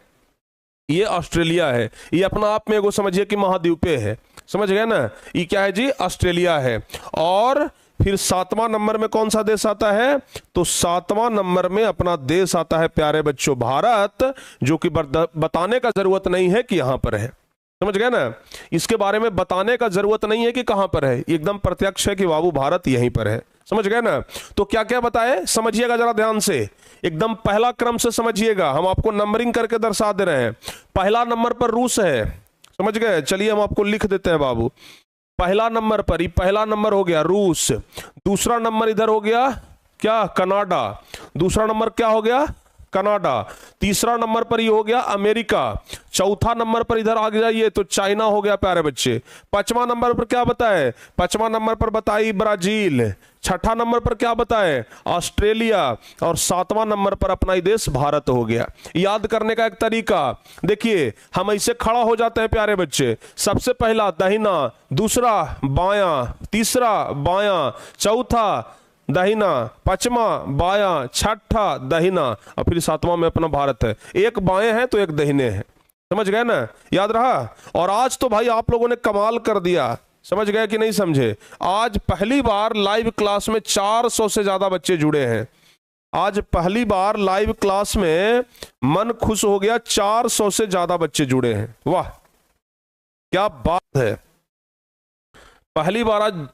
ये ऑस्ट्रेलिया है, ये अपना आप में एगो समझिए कि महाद्वीपीय है, समझ गए ना। ये क्या है जी, ऑस्ट्रेलिया है। और फिर सातवां नंबर में कौन सा देश आता है, तो सातवां नंबर में अपना देश आता है प्यारे बच्चों भारत, जो कि बताने का जरूरत नहीं है कि यहां पर है, समझ गए ना। इसके बारे में बताने का जरूरत नहीं है कि कहां पर है, एकदम प्रत्यक्ष है कि बाबू भारत यहीं पर है, समझ गए ना। तो क्या क्या बताए समझिएगा जरा ध्यान से, एकदम पहला क्रम से समझिएगा। हम आपको नंबरिंग करके दर्शा दे रहे हैं। पहला नंबर पर रूस है, समझ गए। चलिए हम आपको लिख देते हैं बाबू। पहला नंबर पर, ये पहला नंबर हो गया रूस। दूसरा नंबर इधर हो गया क्या, कनाडा। दूसरा नंबर क्या हो गया, कनाडा, तीसरा नंबर पर ये हो गया अमेरिका, चौथा नंबर पर इधर आगे जाइए तो चाइना हो गया प्यारे बच्चे, पांचवा नंबर पर क्या बताए, पांचवा नंबर पर बताई ब्राजील, छठा नंबर पर क्या बताए ऑस्ट्रेलिया, और सातवां नंबर पर अपना ही देश भारत हो गया। याद करने का एक तरीका देखिए, हम ऐसे खड़ा हो जाते हैं प्यारे बच्चे, सबसे पहला दाहिना, दूसरा बायां, तीसरा बायां, चौथा दाहिना, पांचवा बायां, छठा दाहिना, और फिर सातवां में अपना भारत है। एक बाएं है तो एक दाहिने है, समझ गए ना, याद रहा। और आज तो भाई आप लोगों ने कमाल कर दिया, समझ गए कि नहीं समझे। आज पहली बार लाइव क्लास में 400 से ज्यादा बच्चे जुड़े हैं। आज पहली बार लाइव क्लास में मन खुश हो गया, 400 से ज्यादा बच्चे जुड़े हैं, वाह क्या बात है। पहली बार आज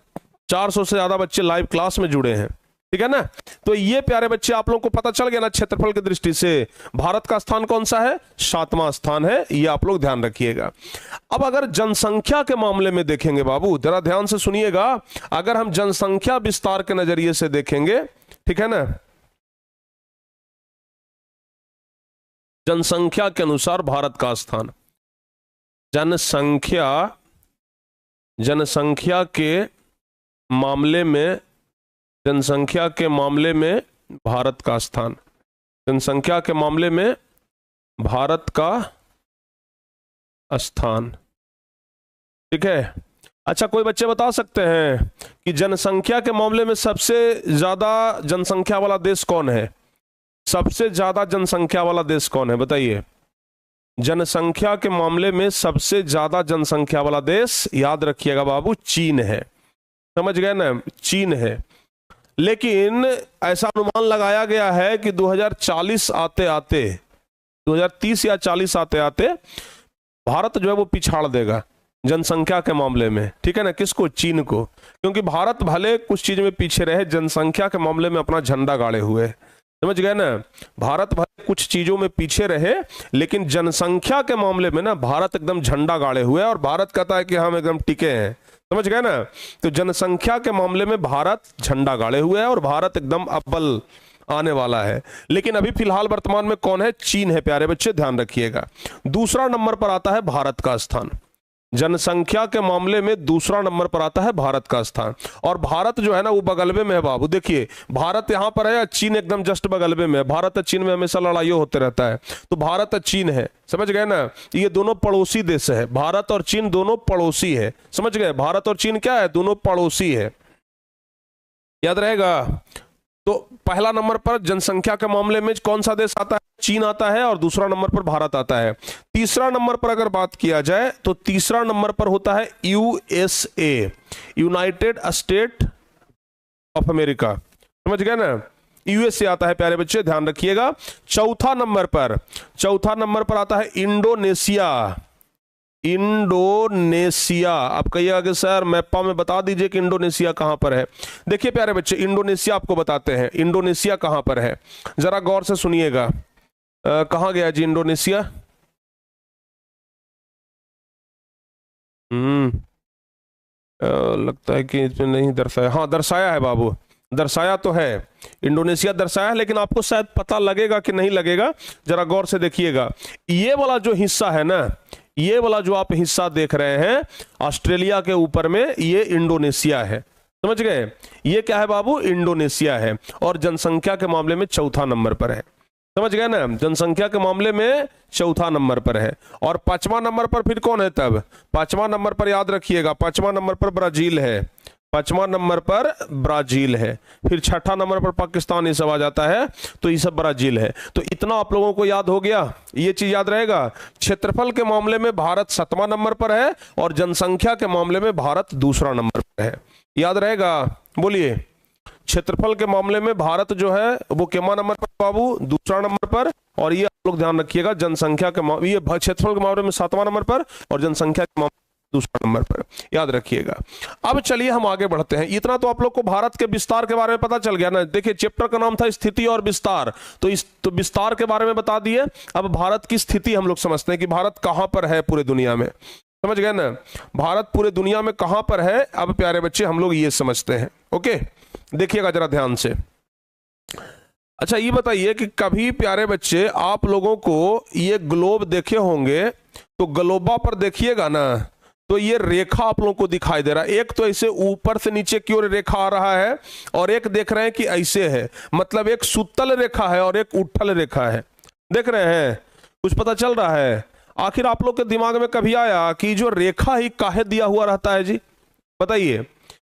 400 से ज्यादा बच्चे लाइव क्लास में जुड़े हैं, ठीक है ना। तो ये प्यारे बच्चे आप लोगों को पता चल गया ना, क्षेत्रफल की दृष्टि से भारत का स्थान कौन सा है, 7वां स्थान है, ये आप लोग ध्यान रखिएगा। अब अगर जनसंख्या के मामले में देखेंगे बाबू, जरा ध्यान से सुनिएगा, अगर हम जनसंख्या विस्तार के नजरिए से देखेंगे, ठीक है ना, जनसंख्या के अनुसार भारत का स्थान, जनसंख्या के मामले में, जनसंख्या के मामले में भारत का स्थान, जनसंख्या के मामले में भारत का स्थान, ठीक है। अच्छा, कोई बच्चे बता सकते हैं कि जनसंख्या के मामले में सबसे ज्यादा जनसंख्या वाला देश कौन है, सबसे ज्यादा जनसंख्या वाला देश कौन है, बताइए। जनसंख्या के मामले में सबसे ज्यादा जनसंख्या वाला देश, याद रखिएगा बाबू, चीन है, समझ गए ना, चीन है। लेकिन ऐसा अनुमान लगाया गया है कि 2040 आते आते, 2030 या 40 आते आते भारत जो है वो पिछाड़ देगा जनसंख्या के मामले में, ठीक है ना, किसको, चीन को। क्योंकि भारत भले कुछ चीज में पीछे रहे, जनसंख्या के मामले में अपना झंडा गाड़े हुए, समझ गए ना। भारत भले कुछ चीजों में पीछे रहे, लेकिन जनसंख्या के मामले में ना भारत एकदम झंडा गाड़े हुए है, और भारत कहता है कि हम एकदम टिके हैं, समझ गए ना। तो जनसंख्या के मामले में भारत झंडा गाड़े हुए है और भारत एकदम अव्वल आने वाला है। लेकिन अभी फिलहाल वर्तमान में कौन है, चीन है प्यारे बच्चे, ध्यान रखिएगा। दूसरा नंबर पर आता है भारत का स्थान, जनसंख्या के मामले में दूसरा नंबर पर आता है भारत का स्थान। और भारत जो है ना वो बगलवे में है बाबू, देखिए भारत यहां पर है, चीन एकदम जस्ट बगलवे में है। भारत और चीन में हमेशा लड़ाई होते रहता है, तो भारत और चीन है, समझ गए ना, ये दोनों पड़ोसी देश है, भारत और चीन दोनों पड़ोसी है, समझ गए। भारत और चीन क्या है, दोनों पड़ोसी है, याद रहेगा। तो पहला नंबर पर जनसंख्या के मामले में कौन सा देश आता है, चीन आता है, और दूसरा नंबर पर भारत आता है। तीसरा नंबर पर अगर बात किया जाए तो तीसरा नंबर पर होता है USA, United state of America, समझ गए ना, यूएसए आता है प्यारे बच्चे, ध्यान रखिएगा। चौथा नंबर पर आता है इंडोनेशिया, इंडोनेशिया। आप कहिएगा कि सर मैपा में बता दीजिए कि इंडोनेशिया कहां पर है। देखिए प्यारे बच्चे, इंडोनेशिया आपको बताते हैं, इंडोनेशिया कहां पर है, जरा गौर से सुनिएगा। कहां गया जी इंडोनेशिया, लगता है कि इसमें नहीं दर्शाया, हाँ दर्शाया है बाबू, दर्शाया तो है, इंडोनेशिया दर्शाया है, लेकिन आपको शायद पता लगेगा कि नहीं लगेगा, जरा गौर से देखिएगा। ये वाला जो हिस्सा है ना, ये वाला जो आप हिस्सा देख रहे हैं ऑस्ट्रेलिया के ऊपर में, ये इंडोनेशिया है, समझ गए। ये क्या है बाबू, इंडोनेशिया है, और जनसंख्या के मामले में चौथा नंबर पर है, समझ गए ना, जनसंख्या के मामले में चौथा नंबर पर है। और पांचवा नंबर पर फिर कौन है, तब पांचवा नंबर पर याद रखिएगा, पांचवा नंबर पर ब्राजील है, पांचवा नंबर पर ब्राजील है। फिर छठा नंबर पर पाकिस्तान ये सब आ जाता है, तो ये सब ब्राजील है। तो इतना आप लोगों को याद हो गया, ये चीज याद रहेगा। क्षेत्रफल के मामले में भारत 7वां नंबर पर है, और जनसंख्या के मामले में भारत दूसरा नंबर पर है, याद रहेगा। बोलिए, क्षेत्रफल के मामले में भारत जो है वो कितना नंबर पर बाबू, दूसरा नंबर पर। और ये आप लोग ध्यान रखिएगा, जनसंख्या के ये क्षेत्रफल के मामले में 7वां नंबर पर, और जनसंख्या के मामले दूसरा नंबर पर, याद रखिएगा। अब चलिए हम आगे बढ़ते हैं। इतना तो आप लोग को भारत के विस्तार के बारे में पता चल गया ना। देखिए चैप्टर का नाम था स्थिति और विस्तार, तो विस्तार के बारे में बता दिए। अब भारत की स्थिति हम लोग समझते हैं कि भारत कहां पर है पूरे दुनिया में, समझ गए ना, भारत पूरे दुनिया में कहां पर है। अब प्यारे बच्चे हम लोग ये समझते हैं, ओके। देखिएगा जरा ध्यान से, अच्छा ये बताइए कि कभी प्यारे बच्चे आप लोगों को ये ग्लोब देखे होंगे, तो ग्लोबा पर देखिएगा ना, तो ये रेखा आप लोगों को दिखाई दे रहा है। एक तो ऐसे ऊपर से नीचे की ओर रेखा आ रहा है, और एक देख रहे हैं कि ऐसे है, मतलब एक सुतल रेखा है और एक उठल रेखा है। देख रहे हैं, कुछ पता चल रहा है? आखिर आप लोग के दिमाग में कभी आया कि जो रेखा ही काहे दिया हुआ रहता है जी? बताइए,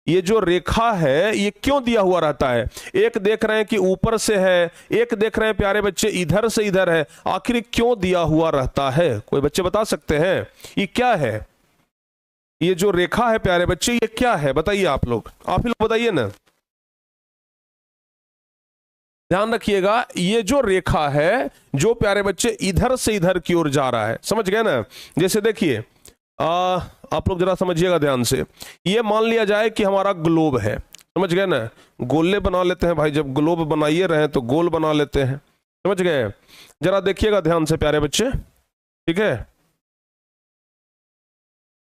ये जो रेखा है ये क्यों दिया हुआ रहता है? एक देख रहे हैं कि ऊपर से है, एक देख रहे हैं प्यारे बच्चे इधर से इधर है, आखिर क्यों दिया हुआ रहता है? कोई बच्चे बता सकते हैं ये क्या है? ये जो रेखा है प्यारे बच्चे, ये क्या है? बताइए आप लोग, आप ही लोग बताइए ना। ध्यान रखिएगा, ये जो रेखा है, जो प्यारे बच्चे इधर से इधर की ओर जा रहा है, समझ गए ना? जैसे देखिए, आप लोग जरा समझिएगा ध्यान से। ये मान लिया जाए कि हमारा ग्लोब है, समझ गए ना? गोले बना लेते हैं भाई, जब ग्लोब बनाइए रहे तो गोल बना लेते हैं, समझ गए? जरा देखिएगा ध्यान से प्यारे बच्चे, ठीक है?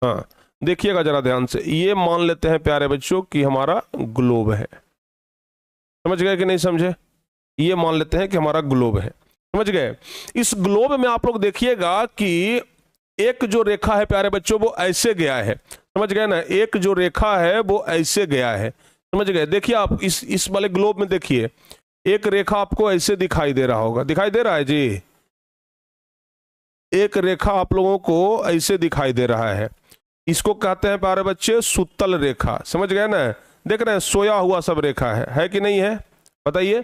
हाँ, देखिएगा जरा ध्यान से। ये मान लेते हैं प्यारे बच्चों कि हमारा ग्लोब है, समझ गए कि नहीं समझे? ये मान लेते हैं कि हमारा ग्लोब है, समझ गए? इस ग्लोब में आप लोग देखिएगा कि एक जो रेखा है प्यारे बच्चों वो ऐसे गया है, समझ गए ना? एक जो रेखा है वो ऐसे गया है, समझ गए? देखिए आप इस वाले ग्लोब में देखिए, एक रेखा आपको ऐसे दिखाई दे रहा होगा, दिखाई दे रहा है जी? एक रेखा आप लोगों को ऐसे दिखाई दे रहा है, इसको कहते हैं प्यारे बच्चे सुतल रेखा, समझ गए ना? देख रहे हैं, सोया हुआ सब रेखा है कि नहीं है? बताइए,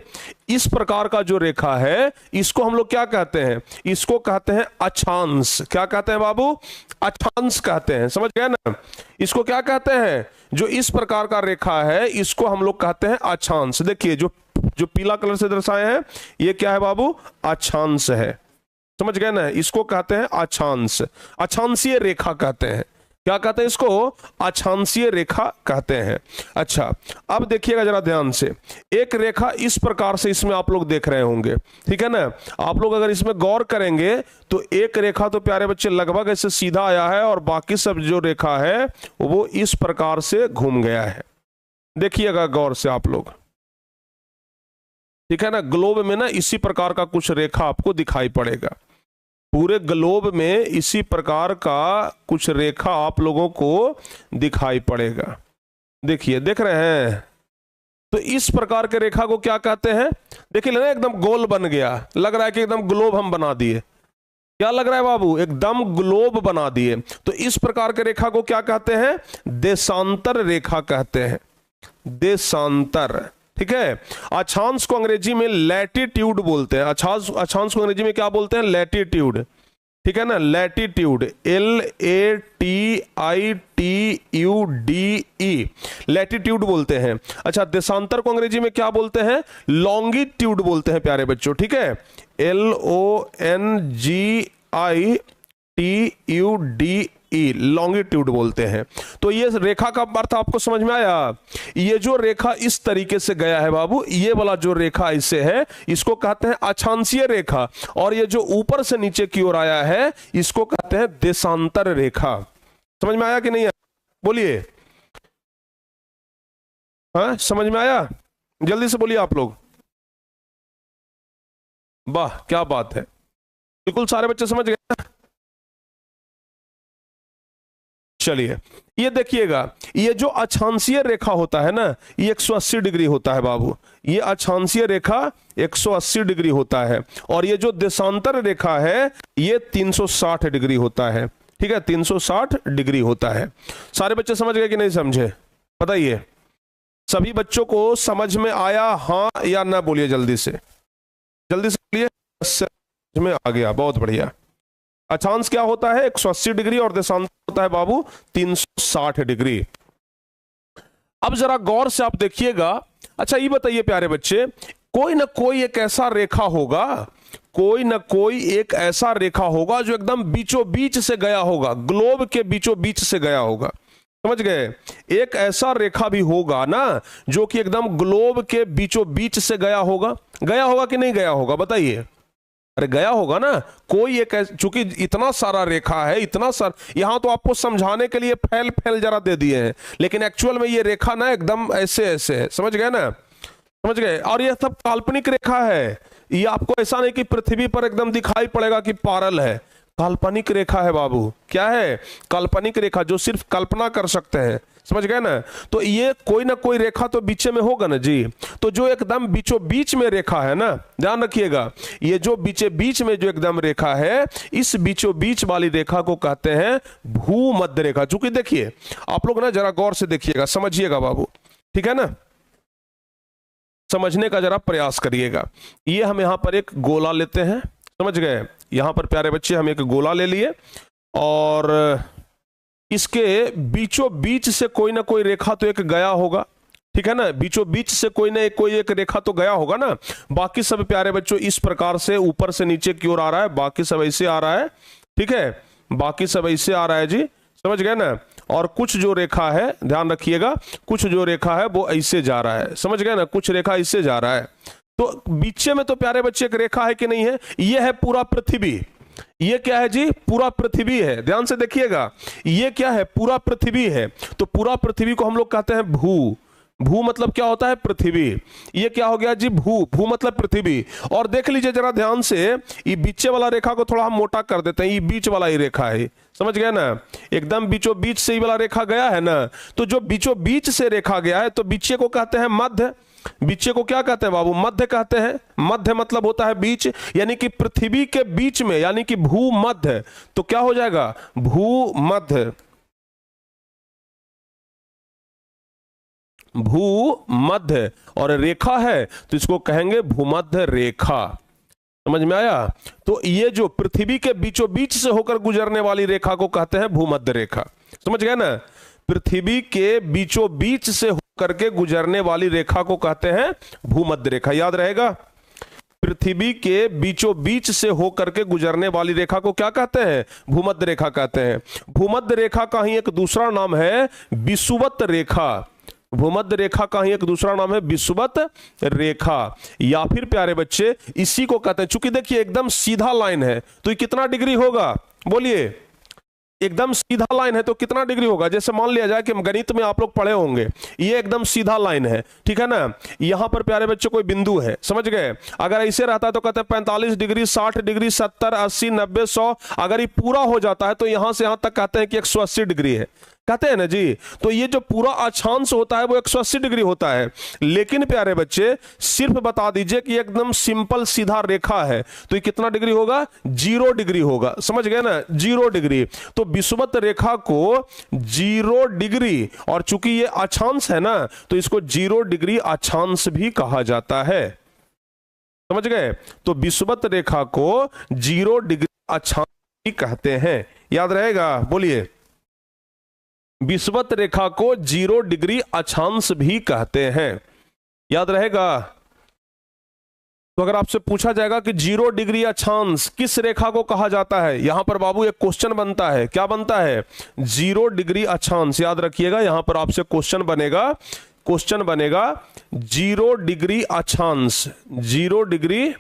इस प्रकार का जो रेखा है इसको हम लोग क्या कहते हैं? इसको कहते हैं अक्षांश। क्या कहते हैं बाबू? अक्षांश कहते हैं, समझ गए ना? इसको क्या कहते हैं? जो इस प्रकार का रेखा है इसको हम लोग कहते हैं अक्षांश। देखिए, जो जो पीला कलर से दर्शाए हैं ये क्या है बाबू? अक्षांश है, समझ गए ना? इसको कहते हैं अक्षांश, अक्षांशीय रेखा कहते हैं। क्या कहते हैं इसको? अक्षांशीय रेखा कहते हैं। अच्छा, अब देखिएगा जरा ध्यान से, एक रेखा इस प्रकार से इसमें आप लोग देख रहे होंगे, ठीक है ना? आप लोग अगर इसमें गौर करेंगे तो एक रेखा तो प्यारे बच्चे लगभग ऐसे सीधा आया है, और बाकी सब जो रेखा है वो इस प्रकार से घूम गया है। देखिएगा गौर से आप लोग, ठीक है ना? ग्लोब में ना इसी प्रकार का कुछ रेखा आपको दिखाई पड़ेगा, पूरे ग्लोब में इसी प्रकार का कुछ रेखा आप लोगों को दिखाई पड़ेगा। देखिए, देख रहे हैं? तो इस प्रकार के रेखा को क्या कहते हैं? देखिए ना, एकदम गोल बन गया, लग रहा है कि एकदम ग्लोब हम बना दिए। क्या लग रहा है बाबू? एकदम ग्लोब बना दिए। तो इस प्रकार के रेखा को क्या कहते हैं? देशांतर रेखा कहते हैं, देशांतर, ठीक है? अक्षांश को अंग्रेजी में लैटिट्यूड बोलते हैं। अक्षांश को अंग्रेजी में क्या बोलते हैं? लैटिट्यूड, ठीक है ना? लैटिट्यूड, LATITUDE, लैटिट्यूड बोलते हैं। अच्छा, देशांतर को अंग्रेजी में क्या बोलते हैं? लॉन्गिट्यूड बोलते हैं प्यारे बच्चों, ठीक है? LONGITUDE, लॉन्गिट्यूड बोलते हैं। तो ये रेखा का अर्थ आपको समझ में आया? ये जो रेखा इस तरीके से गया है बाबू, ये वाला जो रेखा इससे है, इसको कहते हैं अक्षांशीय रेखा, और ये जो ऊपर से नीचे की ओर आया है इसको कहते हैं देशांतर रेखा। समझ में आया कि नहीं आया? बोलिए, हाँ समझ में आया? जल्दी से बोलिए आप लोग। वाह, क्या बात है, बिल्कुल सारे बच्चे समझ गए। चलिए, ये देखिएगा, ये जो अक्षांशीय रेखा होता है ना, ये 180 डिग्री होता है बाबू। ये अक्षांशीय रेखा 180 डिग्री होता है, और ये जो देशांतर रेखा है ये 360 डिग्री होता है, ठीक है? 360 डिग्री होता है। सारे बच्चे समझ गए कि नहीं समझे? बताइए, सभी बच्चों को समझ में आया, हाँ या ना? बोलिए जल्दी से, जल्दी से बोलिए। समझ में आ गया, बहुत बढ़िया। अक्षांश क्या होता है? 180 डिग्री, और देशांतर होता है बाबू 360 डिग्री। अब जरा गौर से आप देखिएगा। अच्छा, ये बताइए प्यारे बच्चे, कोई ना कोई एक ऐसा रेखा होगा, कोई ना कोई एक ऐसा रेखा होगा जो एकदम बीचों बीच से गया होगा, ग्लोब के बीचों बीच से गया होगा, समझ गए? एक ऐसा रेखा भी होगा ना जो कि एकदम ग्लोब के बीचों बीच से गया होगा। गया होगा कि नहीं गया होगा? बताइए। अरे गया होगा ना कोई एक, चूंकि इतना सारा रेखा है, इतना सारा, यहां तो आपको समझाने के लिए फैल फैल जरा दे दिए हैं, लेकिन एक्चुअल में ये रेखा ना एकदम ऐसे ऐसे है, समझ गए ना? समझ गए। और यह सब काल्पनिक रेखा है, ये आपको ऐसा नहीं कि पृथ्वी पर एकदम दिखाई पड़ेगा कि पारल है, काल्पनिक रेखा है बाबू। क्या है? काल्पनिक रेखा, जो सिर्फ कल्पना कर सकते हैं। समझ गए ना। तो ये कोई ना कोई रेखा तो बीच में होगा ना जी। तो जो एकदम बीचों बीच में रेखा है ना, ध्यान रखिएगा, ये जो बीचे बीच में जो एकदम रेखा है, इस बीचों बीच वाली रेखा को कहते हैं भूमध्य रेखा। चूंकि देखिए आप लोग ना जरा गौर से देखिएगा, समझिएगा बाबू, ठीक है ना, समझने का जरा प्रयास करिएगा। ये हम यहां पर एक गोला लेते हैं, समझ गए। यहां पर प्यारे बच्चे हम एक गोला ले लिए और इसके बीचों बीच से कोई ना कोई रेखा तो एक गया होगा, ठीक है ना, बीचों बीच से कोई ना कोई एक रेखा तो गया होगा ना। बाकी सब प्यारे बच्चों इस प्रकार से ऊपर से नीचे की ओर आ रहा है, बाकी सब ऐसे आ रहा है, ठीक है, बाकी सब ऐसे आ रहा है जी, समझ गए ना। और कुछ जो रेखा है, ध्यान रखिएगा, कुछ जो रेखा है वो ऐसे जा रहा है, समझ गए ना, कुछ रेखा इससे जा रहा है। तो बीच में तो प्यारे बच्चे एक रेखा है कि नहीं है? ये है पूरा पृथ्वी। ये क्या है जी? पूरा पृथ्वी है। ध्यान से देखिएगा, ये क्या है? पूरा पृथ्वी है। तो पूरा पृथ्वी को हम लोग कहते हैं भू। भू मतलब क्या होता है? पृथ्वी। ये क्या हो गया जी? भू। भू मतलब पृथ्वी। और देख लीजिए जरा ध्यान से, ये बीचे वाला रेखा को थोड़ा हम मोटा कर देते हैं, ये बीच वाला ही रेखा है, समझ गए ना, एकदम बीचों बीच से ही वाला रेखा गया है ना। तो जो बीचों बीच से रेखा गया है, तो बीचे को कहते हैं मध्य। बीचे को क्या कहते हैं बाबू? मध्य कहते हैं। मध्य मतलब होता है बीच, यानी कि पृथ्वी के बीच में, यानी कि भूमध्य। तो क्या हो जाएगा? भूमध्य। भूमध्य। और रेखा है तो इसको कहेंगे भूमध्य रेखा। समझ में आया? तो ये जो पृथ्वी के बीचों बीच से होकर गुजरने वाली रेखा को कहते हैं भूमध्य रेखा। समझ गए ना? पृथ्वी के बीचों बीच से होकर के गुजरने वाली रेखा को कहते हैं भूमध्य रेखा। याद रहेगा, पृथ्वी के बीचों बीच से होकर के गुजरने वाली रेखा को क्या कहते हैं? भूमध्य रेखा कहते हैं। भूमध्य रेखा का ही एक दूसरा नाम है विषुवत रेखा। भूमध्य रेखा का ही एक दूसरा नाम है विषुवत रेखा, या फिर प्यारे बच्चे इसी को कहते हैं। चूंकि देखिए एकदम सीधा लाइन है, तो ये कितना डिग्री होगा? बोलिए, एकदम सीधा लाइन है तो कितना डिग्री होगा? जैसे मान लिया जाए कि गणित में आप लोग पढ़े होंगे, ये एकदम सीधा लाइन है, ठीक है ना। यहां पर प्यारे बच्चों कोई बिंदु है, समझ गए। अगर ऐसे रहता है तो कहते हैं 45 डिग्री, 60 डिग्री, 70, 80, 90, 100। अगर ये पूरा हो जाता है तो यहां से यहां तक कहते हैं कि 180 डिग्री है, कहते हैं ना जी। तो ये जो पूरा अक्षांश होता है वो 180 डिग्री होता है। लेकिन प्यारे बच्चे सिर्फ बता दीजिए कि एकदम सिंपल सीधा रेखा है, तो ये कितना डिग्री होगा? 0 डिग्री होगा। समझ गए ना? 0 डिग्री। तो विषुवत रेखा को 0 डिग्री, और चूंकि ये अक्षांश है ना, तो इसको 0 डिग्री अक्षांश भी कहा जाता है। समझ गए? तो विषुवत रेखा को 0 डिग्री अक्षांश भी कहते हैं। याद रहेगा? बोलिए, विषुवत रेखा को 0 डिग्री अक्षांश भी कहते हैं। याद रहेगा? तो अगर आपसे पूछा जाएगा कि 0 डिग्री अक्षांश किस रेखा को कहा जाता है, यहां पर बाबू एक क्वेश्चन बनता है। क्या बनता है? 0 डिग्री अक्षांश। याद रखिएगा, यहां पर आपसे क्वेश्चन बनेगा, क्वेश्चन बनेगा 0 डिग्री अक्षांश। 0 डिग्री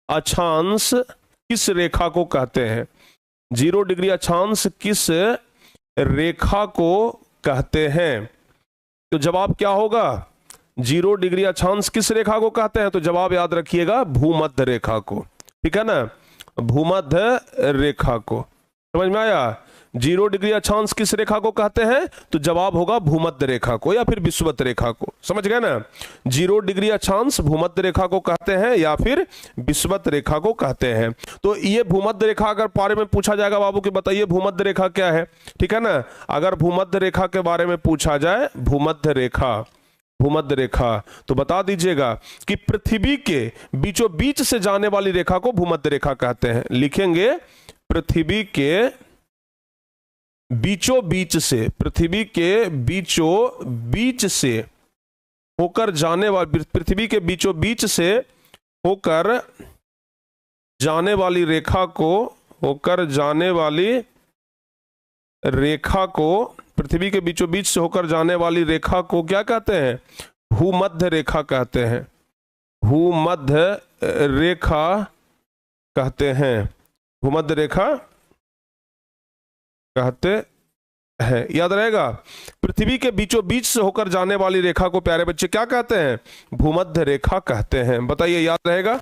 अक्षांश किस रेखा को कहते हैं? 0 डिग्री अक्षांश किस रेखा को कहते हैं? तो जवाब क्या होगा? 0 डिग्री अक्षांश किस रेखा को कहते हैं? तो जवाब याद रखिएगा, भूमध्य रेखा को, ठीक है ना, भूमध्य रेखा को। समझ में आया? 0 डिग्री अक्षांश किस रेखा को कहते हैं? तो जवाब होगा भूमध्य रेखा को या फिर विषुवत रेखा को। समझ गए ना? 0 डिग्री अक्षांश भूमध्य रेखा को कहते हैं या फिर विषुवत रेखा को कहते हैं। तो ये भूमध्य रेखा अगर बारे में पूछा जाएगा बाबू कि बताइए भूमध्य रेखा क्या है, ठीक है ना। अगर भूमध्य रेखा के बारे में पूछा जाए, भूमध्य रेखा, भूमध्य रेखा, तो बता दीजिएगा कि पृथ्वी के बीचों बीच से जाने वाली रेखा को भूमध्य रेखा कहते हैं। लिखेंगे पृथ्वी के बीचों बीच से, पृथ्वी के बीचों बीच से होकर जाने वाली, पृथ्वी के बीचों बीच से होकर जाने वाली रेखा को, होकर जाने वाली रेखा को, पृथ्वी के बीचों बीच से होकर जाने वाली रेखा को क्या कहते हैं? भूमध्य रेखा कहते हैं। भूमध्य रेखा कहते हैं। भूमध्य रेखा कहते है, याद रहेगा। पृथ्वी के बीचों बीच से होकर जाने वाली रेखा को प्यारे बच्चे क्या कहते हैं? भूमध्य रेखा कहते हैं। बताइए, याद रहेगा।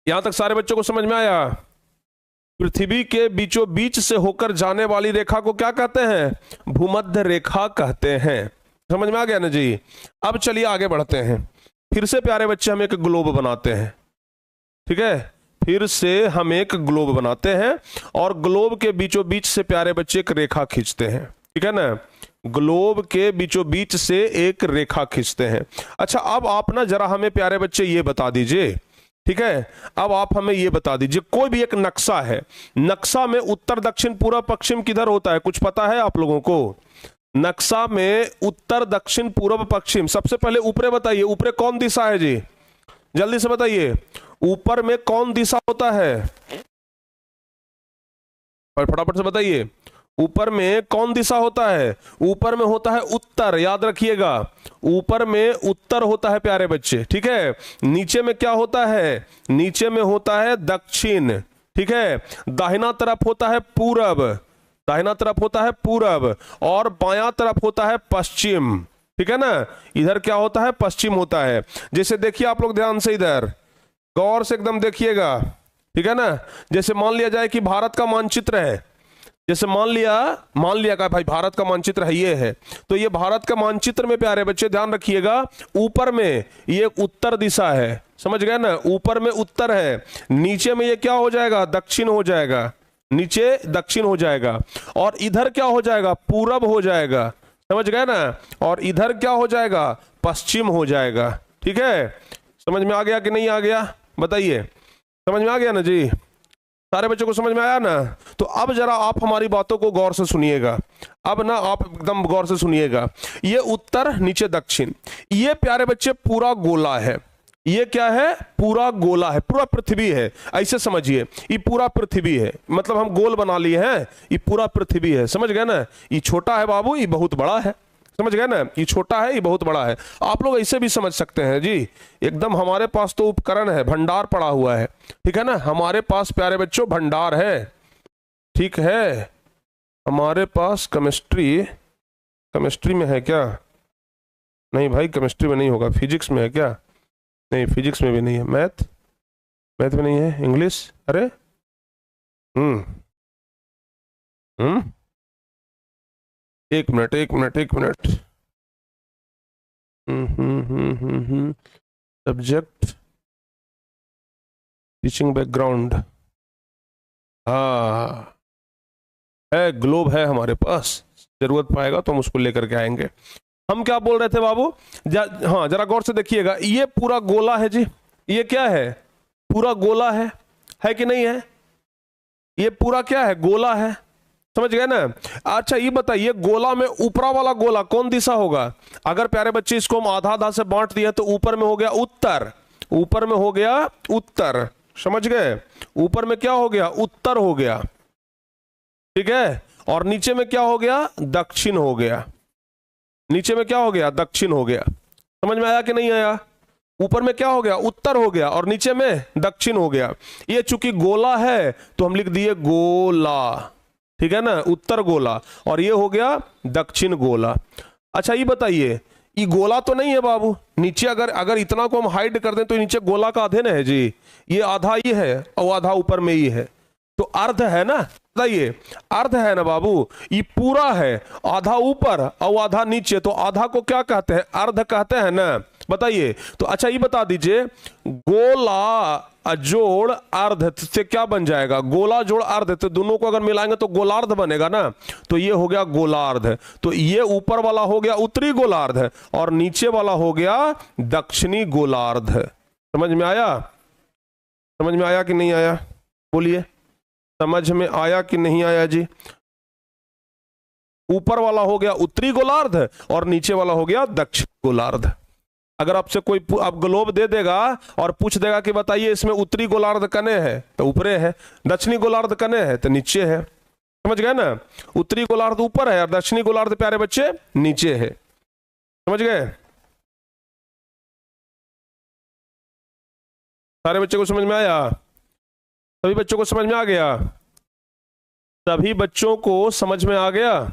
यहां तक सारे बच्चों को समझ में आया? पृथ्वी के बीचों बीच से होकर जाने वाली रेखा को क्या कहते हैं? भूमध्य रेखा कहते हैं। समझ में आ गया ना जी? अब चलिए आगे बढ़ते हैं। फिर से प्यारे बच्चे हम एक ग्लोब बनाते हैं, ठीक है। फिर से हम एक ग्लोब बनाते हैं और ग्लोब के बीचों बीच से प्यारे बच्चे एक रेखा खींचते हैं, ठीक है ना। ग्लोब के बीचों बीच से एक रेखा खींचते हैं। अच्छा, अब आप ना जरा हमें प्यारे बच्चे ये बता दीजिए, ठीक है। अब आप हमें ये बता दीजिए, कोई भी एक नक्शा है, नक्शा में उत्तर दक्षिण पूर्व पश्चिम किधर होता है? कुछ पता है आप लोगों को? नक्शा में उत्तर दक्षिण पूर्व पश्चिम, सबसे पहले ऊपरे बताइए, ऊपरे कौन दिशा है जी? जल्दी से बताइए, ऊपर में कौन दिशा होता है? और फटाफट से बताइए, ऊपर में कौन दिशा होता है? ऊपर में होता है उत्तर, याद रखिएगा। ऊपर में उत्तर होता है प्यारे बच्चे, ठीक है। नीचे में क्या होता है? नीचे में होता है दक्षिण, ठीक है। दाहिना तरफ होता है पूरब, दाहिना तरफ होता है पूरब, और बायां तरफ होता है पश्चिम, ठीक है ना। इधर क्या होता है? पश्चिम होता है। जैसे देखिए आप लोग ध्यान से, इधर गौर से एकदम देखिएगा, ठीक है ना। जैसे मान लिया जाए कि भारत का मानचित्र है, जैसे मान लिया का भाई भारत का मानचित्र है, ये है, तो ये भारत का मानचित्र में प्यारे बच्चे ध्यान रखिएगा, ऊपर में ये उत्तर दिशा है, समझ गए ना। ऊपर में उत्तर है, नीचे में ये क्या हो जाएगा? दक्षिण हो जाएगा, नीचे दक्षिण हो जाएगा, और इधर क्या हो जाएगा? पूरब हो जाएगा, समझ गए ना। और इधर क्या हो जाएगा? पश्चिम हो जाएगा, ठीक है। समझ में आ गया कि नहीं आ गया? बताइए, समझ में आ गया ना जी? सारे बच्चों को समझ में आया ना? तो अब जरा आप हमारी बातों को गौर से सुनिएगा। अब ना आप एकदम गौर से सुनिएगा। ये उत्तर, नीचे दक्षिण, ये प्यारे बच्चे पूरा गोला है। ये क्या है? पूरा गोला है, पूरा पृथ्वी है, ऐसे समझिए। ये पूरा पृथ्वी है, मतलब हम गोल बना लिए हैं, ये पूरा पृथ्वी है, समझ गए ना। ये छोटा है बाबू, ये बहुत बड़ा है, समझ गए ना। ये छोटा है, ये बहुत बड़ा है। आप लोग ऐसे भी समझ सकते हैं जी, एकदम हमारे पास तो उपकरण है, भंडार पड़ा हुआ है, ठीक है ना। हमारे पास प्यारे बच्चों भंडार है, ठीक है। हमारे पास केमिस्ट्री में है क्या? नहीं भाई, केमिस्ट्री में नहीं होगा। फिजिक्स में है क्या? नहीं, फिजिक्स में भी नहीं है। मैथ में नहीं है। इंग्लिश, अरे हम्म हम्म एक मिनट, एक मिनट, एक मिनट। सब्जेक्ट, टीचिंग बैकग्राउंड, हाँ है, ग्लोब है हमारे पास, जरूरत पाएगा तो हम उसको लेकर के आएंगे। हम क्या बोल रहे थे बाबू? हाँ, जरा गौर से देखिएगा, ये पूरा गोला है जी। ये क्या है? पूरा गोला है कि नहीं है? ये पूरा क्या है? गोला है, समझ गए ना। अच्छा, ये बताइए, गोला में ऊपरा वाला गोला कौन दिशा होगा? अगर प्यारे बच्चे इसको हम आधा आधा से बांट दिया तो ऊपर में हो गया उत्तर, ऊपर में हो गया उत्तर, समझ गए। ऊपर में क्या हो गया? उत्तर हो गया, ठीक है। और नीचे में क्या हो गया? दक्षिण हो गया। नीचे में क्या हो गया? दक्षिण हो गया। समझ में आया कि नहीं आया? ऊपर में क्या हो गया? उत्तर हो गया, और नीचे में दक्षिण हो गया। ये चूंकि गोला है तो हम लिख दिए गोला, ठीक है ना, उत्तर गोला, और ये हो गया दक्षिण गोला। अच्छा, ये बताइए, ये गोला तो नहीं है बाबू। नीचे अगर इतना को हम हाइड कर दें तो नीचे गोला का आधे ना है जी, ये आधा ये है और आधा ऊपर में ये है, तो अर्ध है ना। बताइए, अर्ध है ना बाबू। ये पूरा है, आधा ऊपर और आधा नीचे, तो आधा को क्या कहते हैं? अर्ध कहते हैं ना। बताइए तो। अच्छा, ये बता दीजिए, गोला जोड़ अर्ध से क्या बन जाएगा? गोला जोड़ अर्ध, तो दोनों को अगर मिलाएंगे तो गोलार्ध बनेगा ना। तो ये हो गया गोलार्ध। तो ये ऊपर वाला हो गया उत्तरी गोलार्ध और नीचे वाला हो गया दक्षिणी गोलार्ध। समझ में आया? समझ में आया कि नहीं आया? बोलिए, समझ में आया कि नहीं आया जी? ऊपर वाला हो गया उत्तरी गोलार्ध और नीचे वाला हो गया दक्षिण गोलार्ध। अगर आपसे कोई आप ग्लोब दे देगा और पूछ देगा कि बताइए इसमें उत्तरी गोलार्ध कने है, तो ऊपरे है। दक्षिणी गोलार्ध कने है, तो नीचे है। समझ गए ना? उत्तरी गोलार्ध ऊपर है और दक्षिणी गोलार्ध प्यारे बच्चे नीचे है। समझ गए? सारे बच्चे को समझ में आया? सभी बच्चों को समझ में आ गया? सभी बच्चों को समझ में आ गया?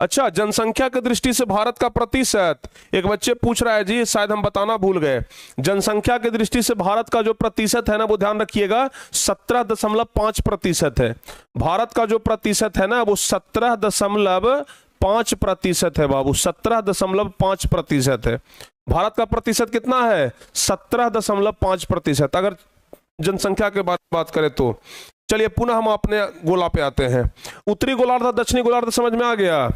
अच्छा, जनसंख्या की दृष्टि से भारत का प्रतिशत, एक बच्चे पूछ रहा है जी, शायद हम बताना भूल गए। जनसंख्या की दृष्टि से भारत का जो प्रतिशत है ना, वो ध्यान रखिएगा 17.5% है। भारत का जो प्रतिशत है ना, वो 17.5% है बाबू, 17.5% है। भारत का प्रतिशत कितना है? 17.5%। अगर जनसंख्या के बात करें तो चलिए पुनः हम अपने गोला पे आते हैं। उत्तरी गोलार्ध और दक्षिणी गोलार्ध समझ में आ गया?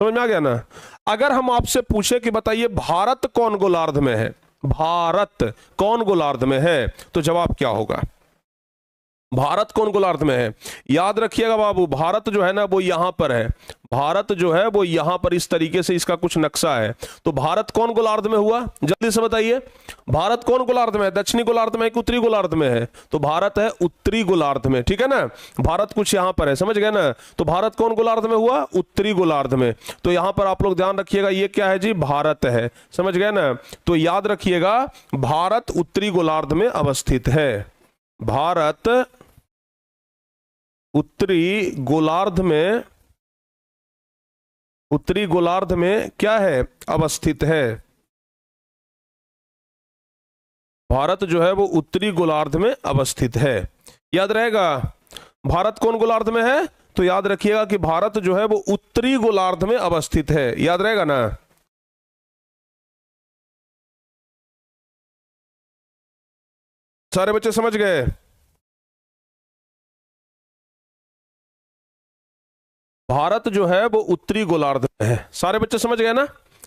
समझ में आ गया ना? अगर हम आपसे पूछे कि बताइए भारत कौन गोलार्ध में है, भारत कौन गोलार्ध में है, तो जवाब क्या होगा? भारत कौन गोलार्ध में है? याद रखिएगा बाबू, भारत जो है ना वो यहां पर है। भारत जो है वो यहां पर, इस तरीके से इसका कुछ नक्शा है। तो भारत कौन गोलार्ध में हुआ, जल्दी से बताइए। भारत कौन गोलार्ध में है? दक्षिणी गोलार्ध में है कि उत्तरी गोलार्ध में है? तो भारत है उत्तरी गोलार्ध में, ठीक है ना। भारत कुछ यहां पर है, समझ गए ना। तो भारत कौन गोलार्ध में हुआ? उत्तरी गोलार्ध में। तो यहां पर आप लोग ध्यान रखिएगा, ये क्या है जी? भारत है, समझ गए ना। तो याद रखिएगा भारत उत्तरी गोलार्ध में अवस्थित है। भारत उत्तरी गोलार्ध में, उत्तरी गोलार्ध में क्या है? अवस्थित है। भारत जो है वो उत्तरी गोलार्ध में अवस्थित है। याद रहेगा भारत कौन गोलार्ध में है? तो याद रखिएगा कि भारत जो है वो उत्तरी गोलार्ध में अवस्थित है। याद रहेगा ना। सारे बच्चे समझ गए? भारत जो है वो उत्तरी गोलार्ध में है। सारे बच्चे समझ गए ना।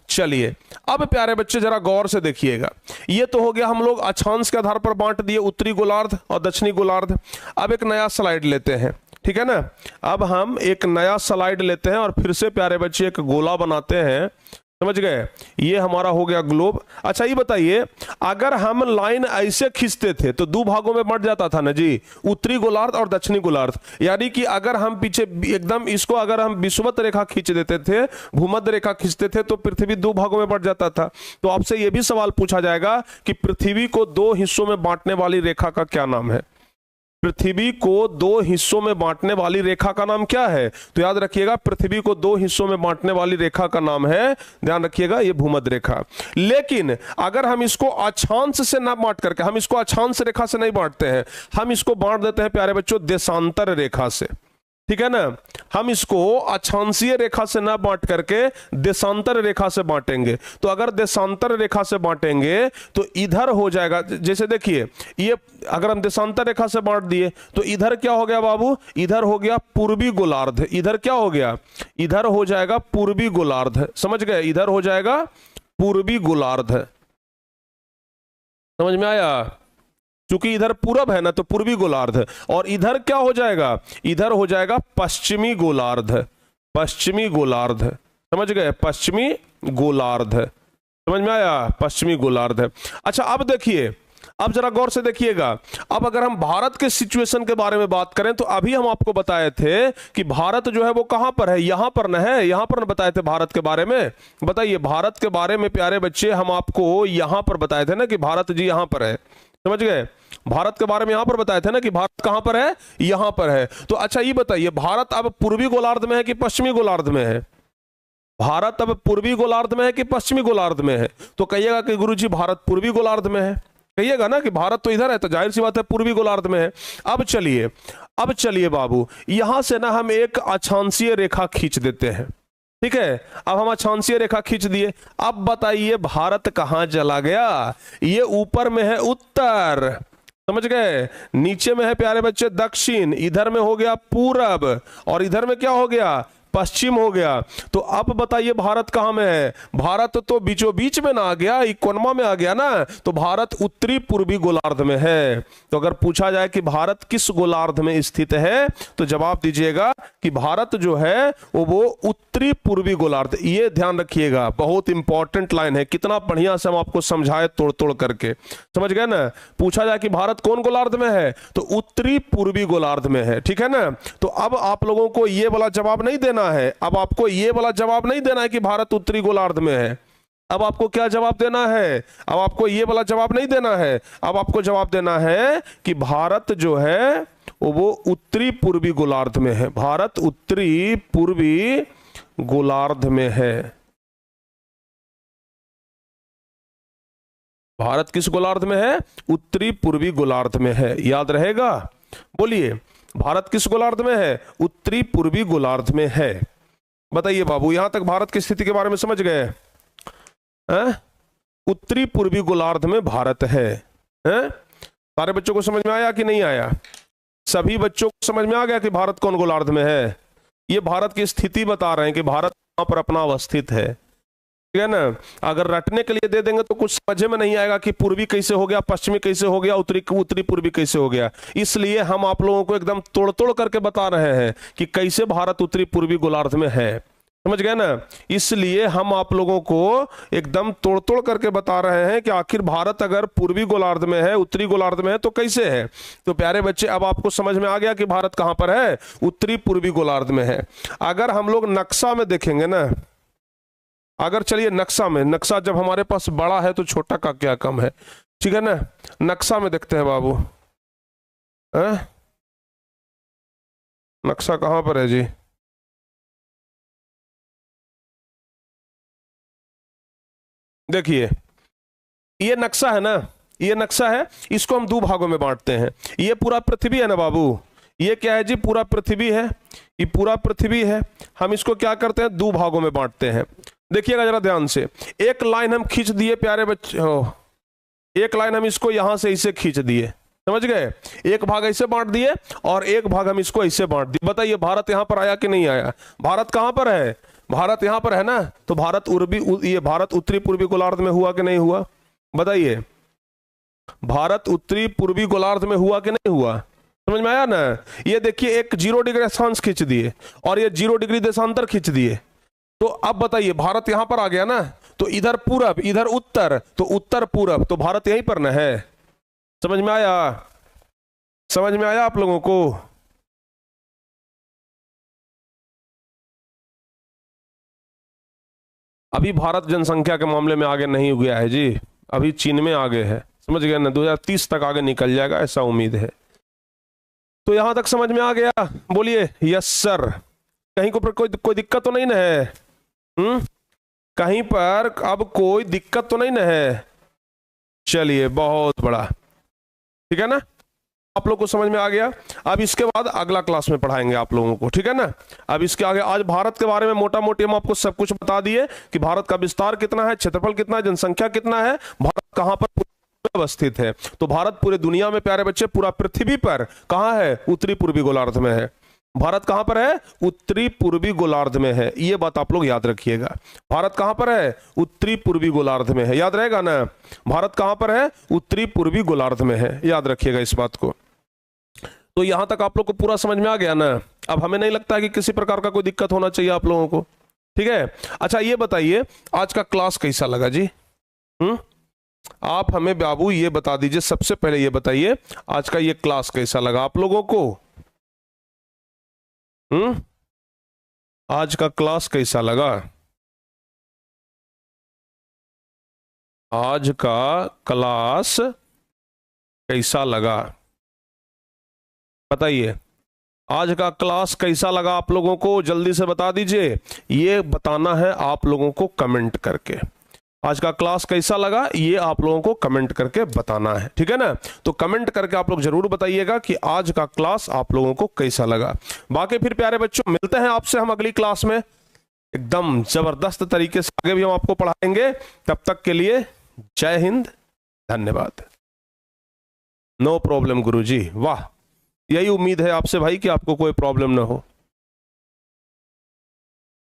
चलिए अब प्यारे बच्चे जरा गौर से देखिएगा, ये तो हो गया हम लोग अक्षांश के आधार पर बांट दिए उत्तरी गोलार्ध और दक्षिणी गोलार्ध। अब एक नया स्लाइड लेते हैं, ठीक है ना। अब हम एक नया स्लाइड लेते हैं और फिर से प्यारे बच्चे एक गोला बनाते हैं, समझ गए। ये हमारा हो गया ग्लोब। अच्छा ये बताइए, अगर हम लाइन ऐसे खींचते थे तो दो भागों में बंट जाता था ना जी, उत्तरी गोलार्ध और दक्षिणी गोलार्ध। यानी कि अगर हम पीछे एकदम इसको अगर हम विषुवत रेखा खींच देते थे, भूमध्य रेखा खींचते थे, तो पृथ्वी दो भागों में बंट जाता था। तो आपसे यह भी सवाल पूछा जाएगा कि पृथ्वी को दो हिस्सों में बांटने वाली रेखा का क्या नाम है? पृथ्वी को दो हिस्सों में बांटने वाली रेखा का नाम क्या है? तो याद रखिएगा पृथ्वी को दो हिस्सों में बांटने वाली रेखा का नाम है, ध्यान रखिएगा, ये भूमध्य रेखा। लेकिन अगर हम इसको अक्षांश से ना बांट करके, हम इसको अक्षांश रेखा से नहीं बांटते हैं, हम इसको बांट देते हैं प्यारे बच्चों देशांतर रेखा से, ठीक है ना। हम इसको अक्षांशीय रेखा से ना बांट करके देशांतर रेखा से बांटेंगे। तो अगर देशांतर रेखा से बांटेंगे तो इधर हो जाएगा, जैसे देखिए ये अगर हम देशांतर रेखा से बांट दिए तो इधर क्या हो गया बाबू? इधर हो गया पूर्वी गोलार्ध। इधर क्या हो गया? इधर हो जाएगा पूर्वी गोलार्ध, समझ गए। इधर हो जाएगा पूर्वी गोलार्ध, समझ में आया। क्योंकि इधर पूरब है ना, तो पूर्वी गोलार्ध। और इधर क्या हो जाएगा? इधर हो जाएगा पश्चिमी गोलार्ध, पश्चिमी गोलार्ध, समझ गए, पश्चिमी गोलार्ध, समझ में आया, पश्चिमी गोलार्ध। अच्छा अब देखिए, अब जरा गौर से देखिएगा। अब अगर हम भारत के सिचुएशन के बारे में बात करें तो अभी हम आपको बताए थे कि भारत जो है वो कहां पर है, यहां पर न है, यहां पर न बताए थे भारत के बारे में। बताइए भारत के बारे में प्यारे बच्चे हम आपको यहां पर बताए थे ना कि भारत जी यहां पर है, समझ गए। भारत के बारे में यहां पर बताए थे ना कि भारत कहां पर है, यहां पर है। तो अच्छा ये बताइए भारत अब पूर्वी गोलार्ध में है कि पश्चिमी गोलार्ध में है? भारत अब पूर्वी गोलार्ध में है कि पश्चिमी गोलार्ध में है? तो कहिएगा कि गुरुजी भारत पूर्वी गोलार्ध में है, कहिएगा ना कि भारत तो इधर है, तो जाहिर सी बात है पूर्वी गोलार्ध में है। अब चलिए बाबू, यहां से ना हम एक अक्षांशीय रेखा खींच देते हैं, ठीक है। अब हम अक्षांशीय रेखा खींच दिए। अब बताइए भारत कहां चला गया? ये ऊपर में है उत्तर, समझ गए, नीचे में है प्यारे बच्चे दक्षिण, इधर में हो गया पूरब और इधर में क्या हो गया? पश्चिम हो गया। तो अब बताइए भारत कहां में है? भारत तो बीचों बीच में ना आ गया, इकोनमा में आ गया ना। तो भारत उत्तरी पूर्वी गोलार्ध में है। तो अगर पूछा जाए कि भारत किस गोलार्ध में स्थित है तो जवाब दीजिएगा कि भारत जो है वो उत्तरी पूर्वी गोलार्ध। ये ध्यान रखिएगा, बहुत इंपॉर्टेंट लाइन है। कितना बढ़िया से हम आपको समझाए तोड़ तोड़ करके, समझ गए ना। पूछा जाए कि भारत कौन गोलार्ध में है तो उत्तरी पूर्वी गोलार्ध में है, ठीक है ना। तो अब आप लोगों को ये वाला जवाब नहीं देना है, अब आपको ये वाला जवाब नहीं देना है कि भारत उत्तरी गोलार्ध में है। अब आपको क्या जवाब देना है? अब आपको ये वाला जवाब नहीं देना है, अब आपको जवाब देना है कि भारत जो है वो उत्तरी पूर्वी गोलार्ध में है। भारत उत्तरी पूर्वी गोलार्ध में है। भारत किस गोलार्ध में है? उत्तरी पूर्वी गोलार्ध में है। याद रहेगा? बोलिए, भारत किस गोलार्ध में है? उत्तरी पूर्वी गोलार्ध में है। बताइए बाबू, यहां तक भारत की स्थिति के बारे में समझ गए? उत्तरी पूर्वी गोलार्ध में भारत है। सारे बच्चों को समझ में आया कि नहीं आया? सभी बच्चों को समझ में आ गया कि भारत कौन गोलार्ध में है? ये भारत की स्थिति बता रहे हैं कि भारत कहां पर अपना अवस्थित है। ठीक है ना? अगर रटने के लिए दे देंगे तो कुछ समझ में नहीं आएगा कि पूर्वी कैसे हो गया, पश्चिमी कैसे हो गया, उत्तरी पूर्वी कैसे हो गया। इसलिए हम आप लोगों को एकदम तोड़ तोड़ करके बता रहे हैं कि कैसे भारत उत्तरी पूर्वी गोलार्ध में है। समझ गए ना? इसलिए हम आप लोगों को एकदम तोड़ तोड़ करके बता रहे हैं कि आखिर भारत अगर पूर्वी गोलार्ध में है, उत्तरी गोलार्ध में है, तो कैसे है। तो प्यारे बच्चे, अब आपको समझ में आ गया कि भारत कहां पर है? उत्तरी पूर्वी गोलार्ध में है। अगर हम लोग नक्शा में देखेंगे ना, अगर चलिए नक्शा में, नक्शा जब हमारे पास बड़ा है तो छोटा का क्या कम है। ठीक है ना? नक्शा में देखते हैं बाबू। नक्शा कहां पर है जी? देखिए, ये नक्शा है ना, ये नक्शा है, इसको हम दो भागों में बांटते हैं। ये पूरा पृथ्वी है ना बाबू, ये क्या है जी? पूरा पृथ्वी है, ये पूरा पृथ्वी है। हम इसको क्या करते हैं? दो भागों में बांटते हैं। देखिएगा जरा ध्यान से, एक लाइन हम खींच दिए प्यारे बच्चे, एक लाइन हम इसको यहां से इसे खींच दिए, समझ गए? एक भाग ऐसे बांट दिए और एक भाग हम इसको ऐसे बांट दिए। बताइए भारत यहां पर आया कि नहीं आया? भारत कहां पर है? भारत यहां पर है ना। तो भारत ये भारत उत्तरी पूर्वी गोलार्ध में हुआ कि नहीं हुआ? बताइए, भारत उत्तरी पूर्वी गोलार्ध में हुआ कि नहीं हुआ? समझ में आया ना? ये देखिए, एक 0 डिग्री अक्षांश खींच दिए और ये 0 डिग्री देशांतर खींच दिए। तो अब बताइए, भारत यहां पर आ गया ना, तो इधर पूरब, इधर उत्तर, तो उत्तर पूरब, तो भारत यहीं पर न है। समझ में आया? समझ में आया आप लोगों को? अभी भारत जनसंख्या के मामले में आगे नहीं गया है जी, अभी चीन में आगे है। समझ गए ना? 2030 तक आगे निकल जाएगा, ऐसा उम्मीद है। तो यहां तक समझ में आ गया? बोलिए यस सर। कहीं पर कोई दिक्कत तो नहीं ना है? कहीं पर अब कोई दिक्कत तो नहीं ना है? चलिए, बहुत बड़ा, ठीक है ना? आप लोग को समझ में आ गया। अब इसके बाद अगला क्लास में पढ़ाएंगे आप लोगों को, ठीक है ना? अब इसके आगे, आज भारत के बारे में मोटा मोटी हम आपको सब कुछ बता दिए कि भारत का विस्तार कितना है, क्षेत्रफल कितना है, जनसंख्या कितना है, भारत कहां पर अवस्थित है। तो भारत पूरे दुनिया में प्यारे बच्चे, पूरा पृथ्वी पर कहां है? उत्तरी पूर्वी गोलार्ध में है। भारत कहां पर है? उत्तरी पूर्वी गोलार्ध में है। ये बात आप लोग याद रखिएगा। भारत कहां पर है? उत्तरी पूर्वी गोलार्ध में है। याद रहेगा ना? भारत कहां पर है? उत्तरी पूर्वी गोलार्ध में है। याद रखिएगा इस बात को। तो यहां तक आप लोग को पूरा समझ में आ गया ना? अब हमें नहीं लगता है कि किसी प्रकार का कोई दिक्कत होना चाहिए आप लोगों को, ठीक है? अच्छा, ये बताइए आज का क्लास कैसा लगा जी? आप हमें बाबू ये बता दीजिए, सबसे पहले ये बताइए आज का ये क्लास कैसा लगा आप लोगों को? आज का क्लास कैसा लगा? आज का क्लास कैसा लगा? बताइए, आज का क्लास कैसा लगा आप लोगों को? जल्दी से बता दीजिए। ये बताना है आप लोगों को कमेंट करके। आज का क्लास कैसा लगा ये आप लोगों को कमेंट करके बताना है, ठीक है ना? तो कमेंट करके आप लोग जरूर बताइएगा कि आज का क्लास आप लोगों को कैसा लगा। बाकी फिर प्यारे बच्चों, मिलते हैं आपसे हम अगली क्लास में, एकदम जबरदस्त तरीके से आगे भी हम आपको पढ़ाएंगे। तब तक के लिए जय हिंद, धन्यवाद। नो प्रॉब्लम गुरुजी, वाह। यही उम्मीद है आपसे भाई कि आपको कोई प्रॉब्लम ना हो।